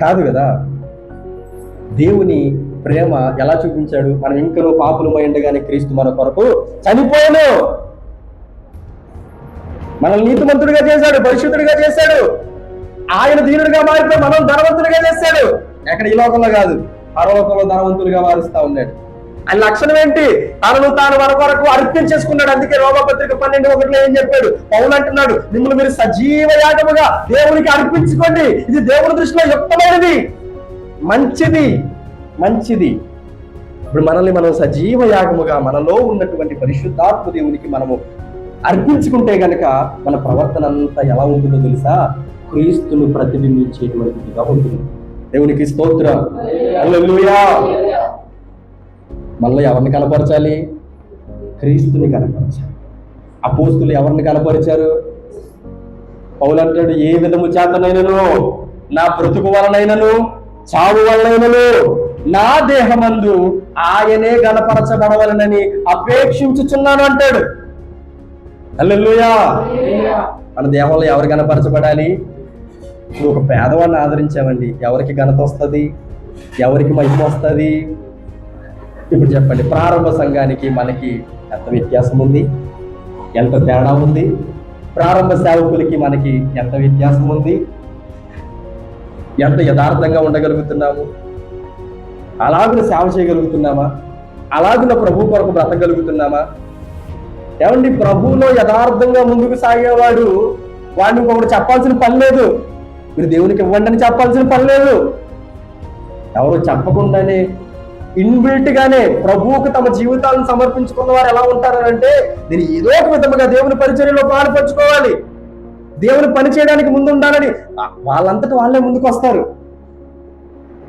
కాదు కదా. దేవుని ప్రేమ ఎలా చూపించాడు? మనం ఇంకనూ పాపులమై ఉండగానే క్రీస్తు మన కొరకు చనిపోయాను, మనల్ని నీతిమంతుడిగా చేశాడు, పరిశుద్ధుడిగా చేశాడు. ఆయన దీనుడిగా మారిపోయి మనం ధనవంతుడిగా చేశాడు. ఎక్కడ? ఈ లోకంలో కాదు, పరలోకంలో ధనవంతులుగా మారుస్తా ఉన్నాడు. ఆయన లక్షణం ఏంటి? తనను తాను మన కొరకు అర్పించేసుకున్నాడు. అందుకే రోమపత్రిక 12:1 ఏం చెప్పాడు? పౌలు అంటున్నాడు, మిమ్మల్ని మీరు సజీవ యాగముగా దేవునికి అర్పించుకోండి, ఇది దేవుని దృష్టిలో యుక్తమైనది, మంచిది. ఇప్పుడు మనల్ని మనం సజీవ యాగముగా మనలో ఉన్నటువంటి పరిశుద్ధాత్మ దేవునికి మనము అర్పించుకుంటే గనక మన ప్రవర్తన అంతా ఎలా ఉంటుందో తెలుసా? క్రీస్తును ప్రతిబింబించేటువంటిదిగా ఉంటుంది. దేవునికి స్తోత్రం. హల్లెలూయా. మనలో ఎవరిని కనపరచాలి? క్రీస్తుని కనపరచాలి. అపోస్తులు ఎవరిని కనపరిచారు? పౌలు అంటాడు, ఏ విధము చేతనైనను, నా బ్రతుకు వలనైనను, చావు వలనైనను, నా దేహమందు ఆయనే గణపరచబడవలనని అపేక్షించుచున్నాను అంటాడు. హల్లెలూయా. మన దేహంలో ఎవరు గణపరచబడాలి? ఇప్పుడు ఒక పేదవాడిని ఆదరించామండి, ఎవరికి ఘనత వస్తుంది? ఎవరికి మహిమ వస్తుంది? ఇప్పుడు చెప్పండి, ప్రారంభ సంఘానికి మనకి ఎంత వ్యత్యాసం ఉంది? ఎంత తేడా ఉంది? ప్రారంభ సేవకులకి మనకి ఎంత వ్యత్యాసం ఉంది? ఎంత యథార్థంగా ఉండగలుగుతున్నాము? అలాగున సేవ చేయగలుగుతున్నామా? అలాగున ప్రభు కొరకు బ్రతకగలుగుతున్నామా? ఏమండి, ప్రభువులో యథార్థంగా ముందుకు సాగేవాడు వాడిని ఇంకొకటి చెప్పాల్సిన పని లేదు. మీరు దేవునికి ఇవ్వండి అని చెప్పాల్సిన పని లేదు. ఎవరు చెప్పకుండానే ఇన్బిల్ట్ గానే ప్రభువుకు తమ జీవితాలను సమర్పించుకున్న వారు ఎలా ఉంటారంటే, నేను ఏదో ఒక విధముగా దేవుని పరిచర్యలో పాల్పంచుకోవాలి, దేవుని పని చేయడానికి ముందు ఉండాలని వాళ్ళంతటి వాళ్ళే ముందుకు వస్తారు.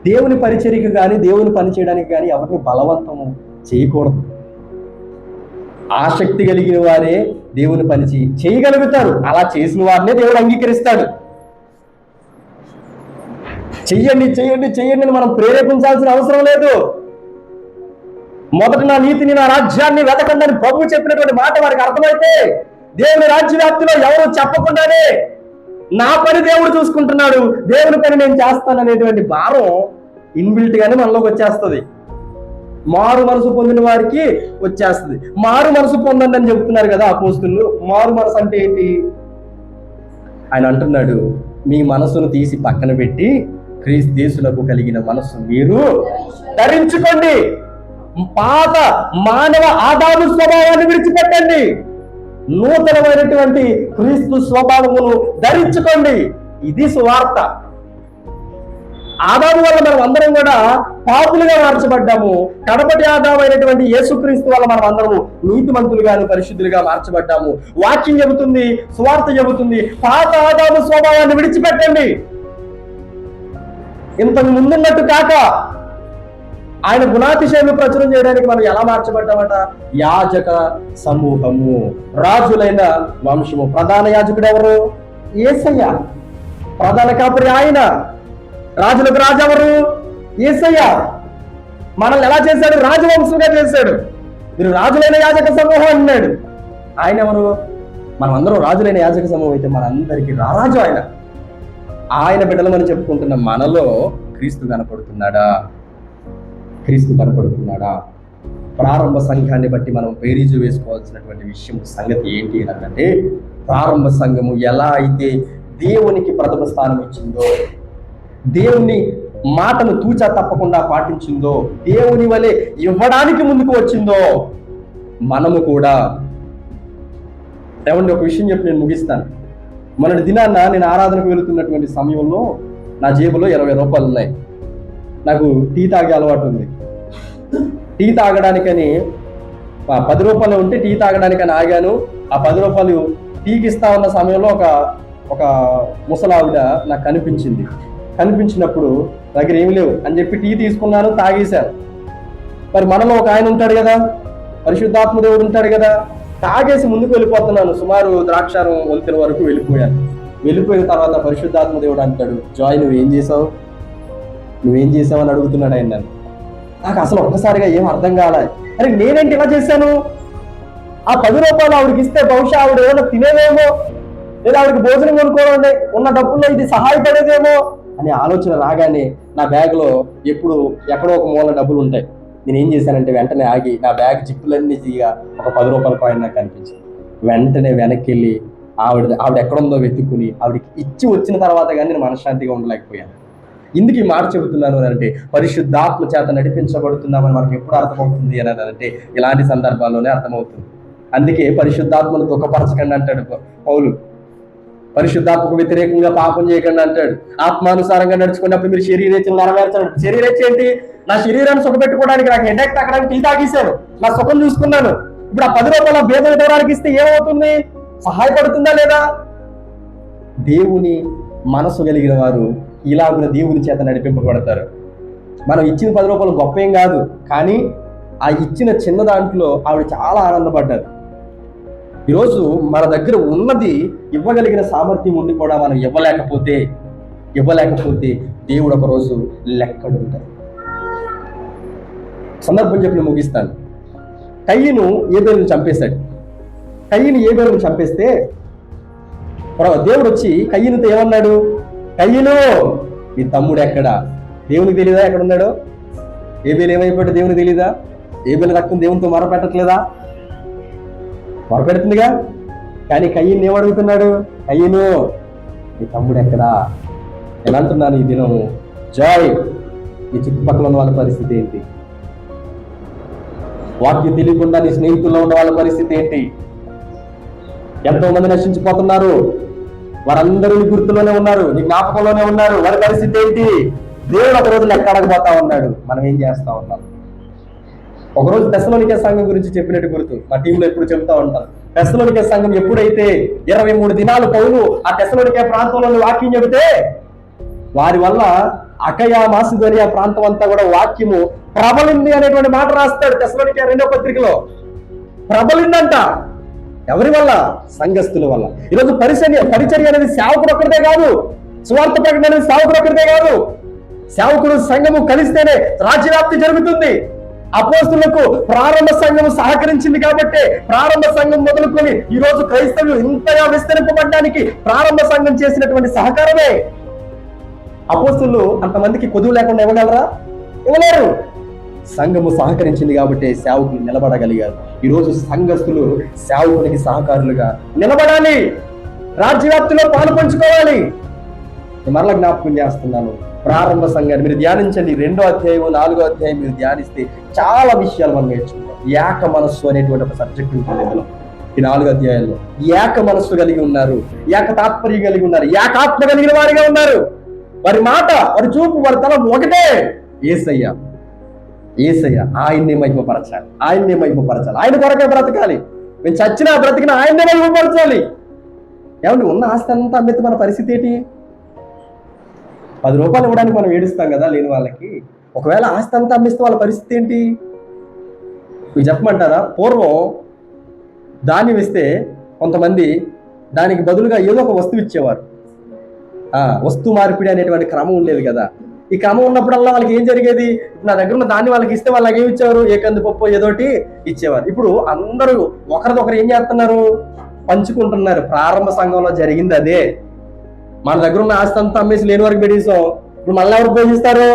దేవుని పరిచర్యకు కానీ దేవుని పని చేయడానికి కానీ ఎవరిని బలవంతము చేయకూడదు. ఆసక్తి కలిగిన వారే దేవుని పని చేయగలుగుతారు. అలా చేసిన వారినే దేవుడు అంగీకరిస్తాడు. చెయ్యండి చెయ్యండి చెయ్యండి అని మనం ప్రేరేపించాల్సిన అవసరం లేదు. మొదట నా నీతిని, నా రాజ్యాన్ని వెతకండి అని ప్రభువు చెప్పినటువంటి మాట వారికి అర్థమైతే, దేవుని రాజ్య వ్యాప్తిలో ఎవరు చెప్పకుండానే నా పని దేవుడు చూసుకుంటున్నాడు, దేవుని పని నేను చేస్తాననేటువంటి భారం ఇన్బిల్ట్ గానే మనలోకి వచ్చేస్తుంది. మారు మనసు పొందిన వారికి వచ్చేస్తుంది. మారు మనసు పొందండి అని చెబుతున్నారు కదా అపోస్తులు. మారు మనసు అంటే ఏంటి? ఆయన అంటున్నాడు, మీ మనసును తీసి పక్కన పెట్టి క్రీస్తునకు కలిగిన మనసు మీరు ధరించుకోండి. పాత మానవ ఆదాము స్వభావాన్ని విడిచిపెట్టండి, నూతనమైనటువంటి క్రీస్తు స్వభావమును ధరించుకోండి. ఇది సువార్త. ఆదాము వల్ల మనం అందరం కూడా పాపులుగా మార్చబడ్డాము. కడపటి ఆదాము అయినటువంటి యేసుక్రీస్తు వల్ల మనం అందరము నీతిమంతులుగాను పరిశుద్ధులుగా మార్చబడ్డాము. వాక్యం చెబుతుంది, సువార్త చెబుతుంది, పాత ఆదాము స్వభావాన్ని విడిచిపెట్టండి. ఇంతకు ముందున్నట్టు కాక ఆయన గుణాతిశయాన్ని ప్రచురం చేయడానికి మనం ఎలా మార్చబడ్డామట? యాజక సమూహము, రాజులైన వంశము. ప్రధాన యాజకుడు ఎవరు? యేసయ్య. ప్రధాన కాపరి ఆయన. రాజులకు రాజు ఎవరు? యేసయ్య. మనల్ని ఎలా చేశాడు? రాజవంశంగా చేశాడు. మీరు రాజులైన యాజక సమూహం అన్నాడు. ఆయన ఎవరు? మనం అందరం రాజులైన యాజక సమూహం అయితే మనందరికీ రారాజు ఆయన. ఆయన బిడ్డలమని చెప్పుకుంటున్న మనలో క్రీస్తు కనపడుతున్నాడా? క్రీస్తు కనపడుతున్నాడా? ప్రారంభ సంఘాన్ని బట్టి మనం బేరీజు వేసుకోవాల్సినటువంటి విషయం సంగతి ఏంటి అంటే, ప్రారంభ సంఘము ఎలా అయితే దేవునికి ప్రథమ స్థానం ఇచ్చిందో, దేవుని మాటను తూచా తప్పకుండా పాటించిందో, దేవుని వలె ఇవ్వడానికి ముందుకు వచ్చిందో, మనము కూడా ఏమండి ఒక విషయం చెప్పి నేను ముగిస్తాను. మొన్నటి దినాన్న నేను ఆరాధనకు వెళుతున్నటువంటి సమయంలో నా జేబులో 20 రూపాయలు ఉన్నాయి. నాకు టీ తాగే అలవాటు ఉంది. టీ తాగడానికని 10 రూపాయలు ఉంటే టీ తాగడానికని ఆగాను. ఆ 10 రూపాయలు టీకి ఇస్తా ఉన్న సమయంలో ఒక ముసలావిడ నాకు కనిపించినప్పుడు దగ్గర ఏమి లేవు అని చెప్పి టీ తీసుకున్నాను, తాగేశాను. మరి మనలో ఒక ఆయన ఉంటాడు కదా, పరిశుద్ధాత్మ దేవుడు ఉంటాడు కదా. తాగేసి ముందుకు వెళ్ళిపోతున్నాను. సుమారు ద్రాక్షారం వంతెన వరకు వెళ్ళిపోయాను. వెళ్ళిపోయిన తర్వాత పరిశుద్ధాత్మ దేవుడు అంటాడు, జాయ్ నువ్వేం చేసావు అని అడుగుతున్నాడు ఆయన నన్ను. నాకు అసలు ఒక్కసారిగా ఏం అర్థం కాలే. అరే నేనేంటి ఇలా చేశాను? ఆ 10 రూపాయలు ఆవిడకి ఇస్తే బహుశా ఆవిడ ఏమైనా తినేదేమో, లేదా ఆవిడకి భోజనం కొనుక్కోవడం ఉన్న డబ్బుల్లో ఇది సహాయపడేదేమో అనే ఆలోచన రాగానే నా బ్యాగ్లో ఎక్కడో ఒక మూల డబ్బులు ఉంటాయి. నేను ఏం చేశానంటే వెంటనే ఆగి నా బ్యాగ్ జిప్పులన్నీ తీయగా ఒక 10 రూపాయల కాయిన్ నాకు కనిపించింది. వెంటనే వెనక్కి వెళ్ళి ఆవిడ ఎక్కడుందో వెతుక్కుని ఆవిడకి ఇచ్చి వచ్చిన తర్వాత కానీ నేను మనశ్శాంతిగా ఉండలేకపోయాను. ఎందుకు ఈ మాట చెబుతున్నాను అంటే, పరిశుద్ధాత్మ చేత నడిపించబడుతున్నామని మనకు ఎప్పుడు అర్థమవుతుంది అని అంటే ఇలాంటి సందర్భాల్లోనే అర్థమవుతుంది. అందుకే పరిశుద్ధాత్మను దుఃఖపరచకండి అంటాడు పౌలు. పరిశుద్ధాత్మకు వ్యతిరేకంగా పాపం చేయకండి అంటాడు. ఆత్మానుసారంగా నడుచుకున్నప్పుడు మీరు శరీరేచ్ఛను నెరవేర్చండి. శరీరేచ్ఛ ఏంటి? నా శరీరాన్ని సుఖపెట్టుకోవడానికి నాకు హెడేక్ తగ్గడానికి టీ తాగేశాను, నా సుఖం చూసుకున్నాను. ఇప్పుడు ఆ 10 రూపాయల భేద విధానానికి ఇస్తే ఏమవుతుంది? సహాయపడుతుందా లేదా? దేవుని మనసు కలిగిన వారు ఇలాగున దేవుని చేత నడిపింపబడతారు. మనం ఇచ్చిన 10 రూపాయలు గొప్ప ఏం కాదు, కానీ ఆ ఇచ్చిన చిన్న దాంట్లో ఆవిడ చాలా ఆనందపడ్డారు. ఈరోజు మన దగ్గర ఉన్నది ఇవ్వగలిగిన సామర్థ్యం ఉండి కూడా మనం ఇవ్వలేకపోతే దేవుడు ఒకరోజు లెక్కడుంటారు. సందర్భం చెప్పి ముగిస్తాను. కయ్యను ఏబేలును చంపేస్తే దేవుడు వచ్చి కయ్యనుతో ఏమన్నాడు? కయ్యను నీ తమ్ముడు ఎక్కడా? దేవునికి తెలీదా ఎక్కడున్నాడో? ఏబేలు ఏమైపోయాడు దేవునికి తెలీదా? ఏబేలు రక్తం దేవునితో మొరపెట్టట్లేదా? మొరపెడుతుందిగా. కానీ కయ్యను ఏమడుగుతున్నాడు? కయ్యను నీ తమ్ముడు ఎక్కడా? ఎలా అంటున్నాను ఈ దినము, జాయ్ నీ చుట్టుపక్కల ఉన్న వాళ్ళ పరిస్థితి ఏంటి? వాక్యం తెలియకుండా నీ స్నేహితుల్లో ఉన్న వాళ్ళ పరిస్థితి ఏంటి? ఎంతో మంది నశించిపోతున్నారు. వారందరూ నీ గుర్తులోనే ఉన్నారు, నీ జ్ఞాపకంలోనే ఉన్నారు. వారి పరిస్థితి ఏంటి? దేవుడు ఒకరోజు లెక్క అడగబోతా ఉన్నాడు. మనం ఏం చేస్తా ఉన్నాం? ఒకరోజు తెస్సలోనికే సంఘం గురించి చెప్పినట్టు గుర్తు మా టీంలో ఎప్పుడు చెబుతా ఉంటాం. తెస్సలోనికే సంఘం ఎప్పుడైతే 23 దినాలు పౌలు ఆ తెస్సలోనికే ప్రాంతంలో వాక్యం చెబితే వారి వల్ల అకయ మాసిదోనియా ప్రాంతం అంతా కూడా వాక్యము ప్రబలింది అనేటువంటి మాట రాస్తాడు తెస్సలోనికే 2వ పత్రికలో. ప్రబలిందంట. ఎవరి వల్ల? సంఘస్థుల వల్ల. ఈరోజు పరిచర్య అనేది సేవకుడు ఒక్కరిదే కాదు, సువార్త ప్రకటన అనేది సేవకుడు ఒక్కరిదే కాదు. సేవకుడు సంఘము కలిస్తేనే రాజ్యవ్యాప్తి జరుగుతుంది. అపోస్తులకు ప్రారంభ సంఘం సహకరించింది కాబట్టి ప్రారంభ సంఘం మొదలుకొని ఈ రోజు క్రైస్తవులు ఇంతగా విస్తరింపబడడానికి ప్రారంభ సంఘం చేసినటువంటి సహకారమే. అపోస్తులు అంతమందికి కొదువు లేకుండా ఇవ్వగలరా? ఇవ్వలేరు. సంఘము సహకరించింది కాబట్టి సేవకులు నిలబడగలిగారు. ఈరోజు సంఘస్థులు సేవకునికి సహకారులుగా నిలబడాలి, రాజ్యవ్యాప్తిలో పాలు పంచుకోవాలి. మరలా జ్ఞాపకం చేస్తున్నాను, ప్రారంభ సంఘాన్ని మీరు ధ్యానించండి. 2వ అధ్యాయం 4వ అధ్యాయం మీరు ధ్యానిస్తే చాలా విషయాలు మనం నేర్చుకుంటాం. ఏక మనస్సు అనేటువంటి ఒక సబ్జెక్ట్ ఉంటుంది ఇందులో. ఈ 4 అధ్యాయాల్లో ఏక మనస్సు కలిగి ఉన్నారు, ఏక తాత్పర్యం కలిగి ఉన్నారు, ఏకాత్మ కలిగిన వారిగా ఉన్నారు. వారి మాట, వారి చూపు, వారి తలం ఒకటే, యేసయ్య. యేసయ్య ఆయన్నే మహిమపరచాలి, ఆయన్నే మహిమపరచాలి, ఆయన కొరకే బ్రతకాలి. మేము చచ్చినా బ్రతికినా ఆయన్నే మహిమపరచాలి. ఏమండి, ఉన్న ఆస్తి అంతా అమ్మితే మన పరిస్థితి ఏంటి? 10 రూపాయలు ఇవ్వడానికి మనం ఏడుస్తాం కదా లేని వాళ్ళకి. ఒకవేళ ఆస్తి అంతా అమ్మిస్తే వాళ్ళ పరిస్థితి ఏంటి? మీకు చెప్పమంటారా? పూర్వం ధాన్యం ఇస్తే కొంతమంది దానికి బదులుగా ఏదో ఒక వస్తువు ఇచ్చేవారు. వస్తు మార్పిడి అనేటువంటి క్రమం ఉండేది కదా. ఈ క్రమం ఉన్నప్పుడల్లా వాళ్ళకి ఏం జరిగేది? నా దగ్గర ఉన్న దాన్ని వాళ్ళకి ఇస్తే వాళ్ళకి ఏమి ఇచ్చేవారు? ఏ కంది పప్పు ఏదోటి ఇచ్చేవారు. ఇప్పుడు అందరూ ఒకరిదొకరు ఏం చేస్తున్నారు? పంచుకుంటున్నారు. ప్రారంభ సంఘంలో జరిగింది అదే. మన దగ్గర ఉన్న ఆస్తి అంతా అమ్మేసి లేని వరకు పెట్టేసాం. ఇప్పుడు మళ్ళీ ఎవరు పోషిస్తారు?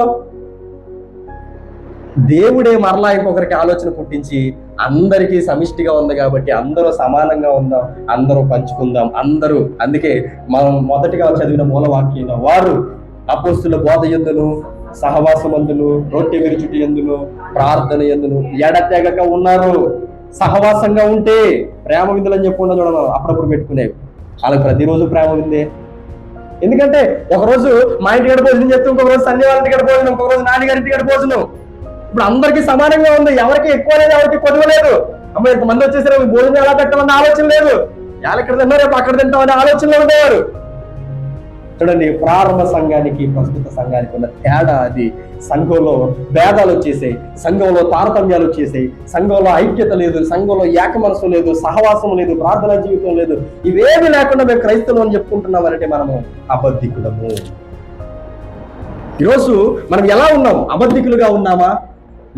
దేవుడే మరలా ఇంకొకరికి ఆలోచన పుట్టించి అందరికీ సమిష్టిగా ఉంది కాబట్టి అందరూ సమానంగా ఉందాం, అందరూ పంచుకుందాం, అందరూ. అందుకే మనం మొదటిగా చదివిన మూలవాక్యంలో వారు అపోస్తుల బోధ యందును, సహవాసమందును, రొట్టె విరుచుటి యందును, ప్రార్థన యందును ఎడతెగక ఉన్నారు. సహవాసంగా ఉంటే ప్రేమ విందులు అని చెప్పుకుంటా చూడడం అప్పుడప్పుడు పెట్టుకునేవి. వాళ్ళకి ప్రతిరోజు ప్రేమ విందే. ఎందుకంటే ఒకరోజు మా ఇంటి గడ భోజనం చెప్తే, ఇంకొక రోజు సంజయ్ వాళ్ళ ఇంటి గడ భోజనం, ఇంకొక రోజు నాన్నగారి ఇంటి గడ భోజనం. ఇప్పుడు అందరికీ సమానంగా ఉంది. ఎవరికి ఎక్కువ లేదు, ఎవరికి కొద్దువ లేదు. అమ్మ ఇంతమంది వచ్చేసరికి భోజనం ఎలా పెట్టాలన్న ఆలోచన లేదు. ఎలా ఇక్కడ తిన్నా రేపు అక్కడ తింటామనే ఆలోచనలో ఉండేవారు. చూడండి, ప్రారంభ సంఘానికి ప్రస్తుత సంఘానికి ఉన్న తేడా అది. సంఘంలో భేదాలు వచ్చేసాయి, సంఘంలో తారతమ్యాలు వచ్చేసాయి, సంఘంలో ఐక్యత లేదు, సంఘంలో ఏక మనసు లేదు, సహవాసం లేదు, ప్రార్థనా జీవితం లేదు. ఇవేమి లేకుండా మేము క్రైస్తవులు అని చెప్పుకుంటున్నామంటే మనము అబద్ధికులము. ఈరోజు మనం ఎలా ఉన్నాం? అబద్ధికులుగా ఉన్నామా,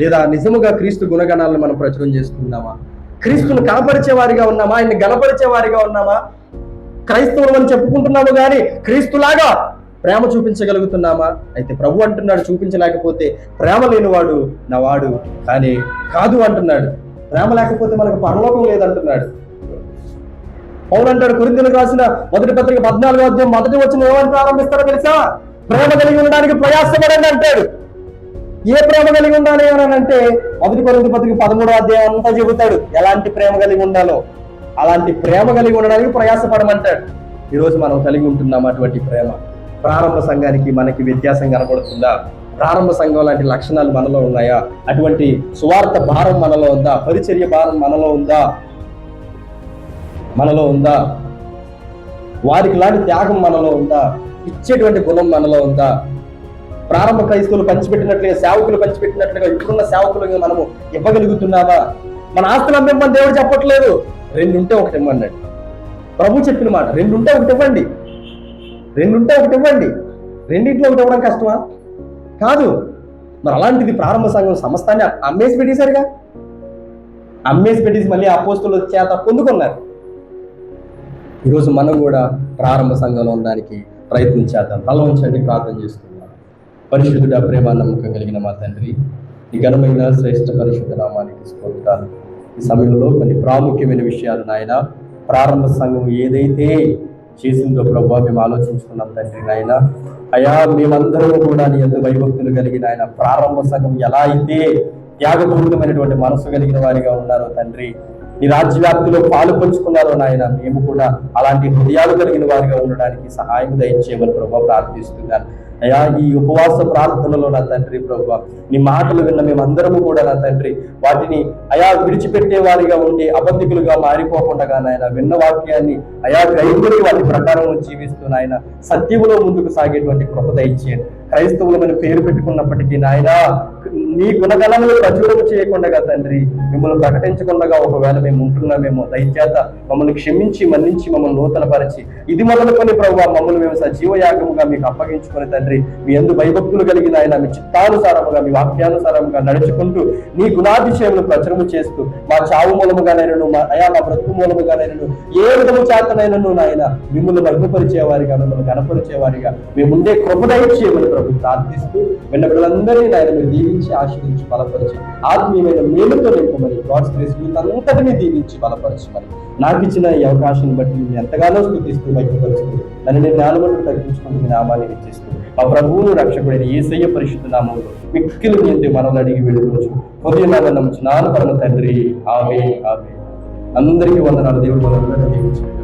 లేదా నిజముగా క్రీస్తు గుణగణాలను మనం ప్రచురం చేసుకుందామా? క్రీస్తును కనపరిచే వారిగా ఉన్నామా? ఆయన్ని గణపరిచే వారిగా ఉన్నామా? క్రైస్తవులు అని చెప్పుకుంటున్నాము కానీ క్రీస్తులాగా ప్రేమ చూపించగలుగుతున్నామా? అయితే ప్రభు అంటున్నాడు, చూపించలేకపోతే ప్రేమ లేనివాడు నా వాడు కానీ కాదు అంటున్నాడు. ప్రేమ లేకపోతే మనకు పరలోకం లేదంటున్నాడు. పౌలు అంటాడు కొరింథీయులకు రాసిన మొదటి పత్రిక 14వ అధ్యాయం మొదటి వచనం ఏమని ప్రారంభిస్తారో తెలుసా? ప్రేమ కలిగి ఉండడానికి ప్రయాసపడండి అంటాడు. ఏ ప్రేమ కలిగి ఉండాలి అని అంటే మొదటి కొరింథీ పత్రిక 13వ అధ్యాయం అంతా చెబుతాడు ఎలాంటి ప్రేమ కలిగి ఉండాలో. అలాంటి ప్రేమ కలిగి ఉండడానికి ప్రయాసపడమంటాడు. ఈరోజు మనం కలిగి ఉంటున్నాం అటువంటి ప్రేమ. ప్రారంభ సంఘానికి మనకి వ్యత్యాసం కనబడుతుందా? ప్రారంభ సంఘం లాంటి లక్షణాలు మనలో ఉన్నాయా? అటువంటి సువార్త భారం మనలో ఉందా? పరిచర్య భారం మనలో ఉందా? మనలో ఉందా? వారికి లాంటి త్యాగం మనలో ఉందా? ఇచ్చేటువంటి గుణం మనలో ఉందా? ప్రారంభ క్రైస్తవులు పంచిపెట్టినట్లుగా, సేవకులు పంచిపెట్టినట్లుగా ఇప్పుడున్న సేవకులుగా మనము ఇవ్వగలుగుతున్నామా? మన ఆస్తులు అమ్మేమని దేవుడు చెప్పట్లేదు. 2 ఉంటే ఒకటి ఇవ్వన్నాడు. ప్రభు చెప్పిన మాట 2 ఉంటే ఒకటి ఇవ్వండి, 2 ఉంటే ఒకటి ఇవ్వండి. రెండింటిలో ఒకటి ఇవ్వడం కష్టమా? కాదు. మరి అలాంటిది ప్రారంభ సంఘం సమస్తాన్ని అమ్మేసి పెట్టేశారుగా. అమ్మేసి పెట్టేసి మళ్ళీ అపోస్తుల చేత పొందుకున్నారు. ఈరోజు మనం కూడా ప్రారంభ సంఘంలో ఉండడానికి ప్రయత్నించేద్దాం. తల ఉంచండి, ప్రార్థన చేసుకుందాం. పరిశుద్ధుడ, ప్రేమ, నమ్మకం కలిగిన మా తండ్రి, ఈ ఘనమైన శ్రేష్ఠ పరిశుద్ధ నామానికి స్తోత్రాలు. ఈ సమయంలో కొన్ని ప్రాముఖ్యమైన విషయాలు నాయన, ప్రారంభ సంఘం ఏదైతే చేసిందో ప్రభావ మేము ఆలోచించుకున్నాం తండ్రి నాయన. అయా మేమందరం కూడా నీ యందు భయభక్తులు కలిగిన ఆయన ప్రారంభ సంఘం ఎలా అయితే త్యాగపూరితమైనటువంటి మనసు కలిగిన వారిగా ఉన్నారో తండ్రి, ఈ రాజ్యవ్యాప్తిలో పాలు పంచుకున్నారో నాయన, మేము కూడా అలాంటి హృదయాలు కలిగిన వారిగా ఉండడానికి సహాయం దయచేయమని ప్రభావ ప్రార్థిస్తున్నాను. అయా ఈ ఉపవాస ప్రార్థనలో నా తండ్రి ప్రభు నీ మాటలు విన్న మేమందరము కూడా నా తండ్రి వాటిని అయా విడిచిపెట్టే వారిగా ఉండి అబద్ధికులుగా మారిపోకుండా నాయన విన్న వాక్యాన్ని అయా గ్రహించి వాటి ప్రకారం జీవిస్తూ నాయన సత్యములో ముందుకు సాగేటువంటి కృప దయచేయండి. క్రైస్తవులమని పేరు పెట్టుకున్నప్పటికీ నాయన నీ గుణగణములు ప్రచురం చేయకుండా తండ్రి మిమ్మల్ని ప్రకటించకుండా ఒకవేళ మేము ఉంటున్నామేమో దయచేత మమ్మల్ని క్షమించి మన్నించి మమ్మల్ని నూతనపరిచి ఇది మొదలుకొని ప్రభు మమ్మల్ని మేము సజీవయాగముగా మీకు అప్పగించుకొని తండ్రి మీ యందు భయభక్తులు కలిగిన ఆయన మీ చిత్తానుసారముగా మీ వాక్యానుసారముగా నడుచుకుంటూ నీ గుణాతిశయములు ప్రచురము చేస్తూ మా చావు మూలముగానైనను మా బ్రతుకు మూలముగానైనను ఏ విధము చేతనైనను నాయన మిమ్మల్ని మహిమపరిచేవారిగా మిమ్మల్ని గణపరిచేవారిగా మేముండే కృప దయచేయమని ప్రభు ప్రార్థిస్తూ విన్న పిల్లలందరినీ నాయన మీరు దీవించి ఆశీర్వించి బలపరిచి ఆత్మీయమైన మేలుతో నింపమని గాడ్స్ గ్రేస్ అంతటినీ దీవించి బలపరచమని నాకు ఇచ్చిన ఈ అవకాశం బట్టి నేను ఎంతగానో స్తుతిస్తూ మహిమపరుస్తూ నన్ను నేను నాలుగు తగ్గించుకుంటూ మీ నామాన్ని ఇచ్చేస్తూ మా ప్రభువును రక్షకుడైన యేసయ్య పరిశుద్ధ నామములో మిక్కిలి నిండి మనల్ని అడిగి వేడుకోవచ్చు. హృదయనామమున నమ్ముచున్నాను పరమ తండ్రి. ఆమేన్. ఆమేన్. అందరికీ వందనాలు. దేవుడు మనందరినీ దీవించు.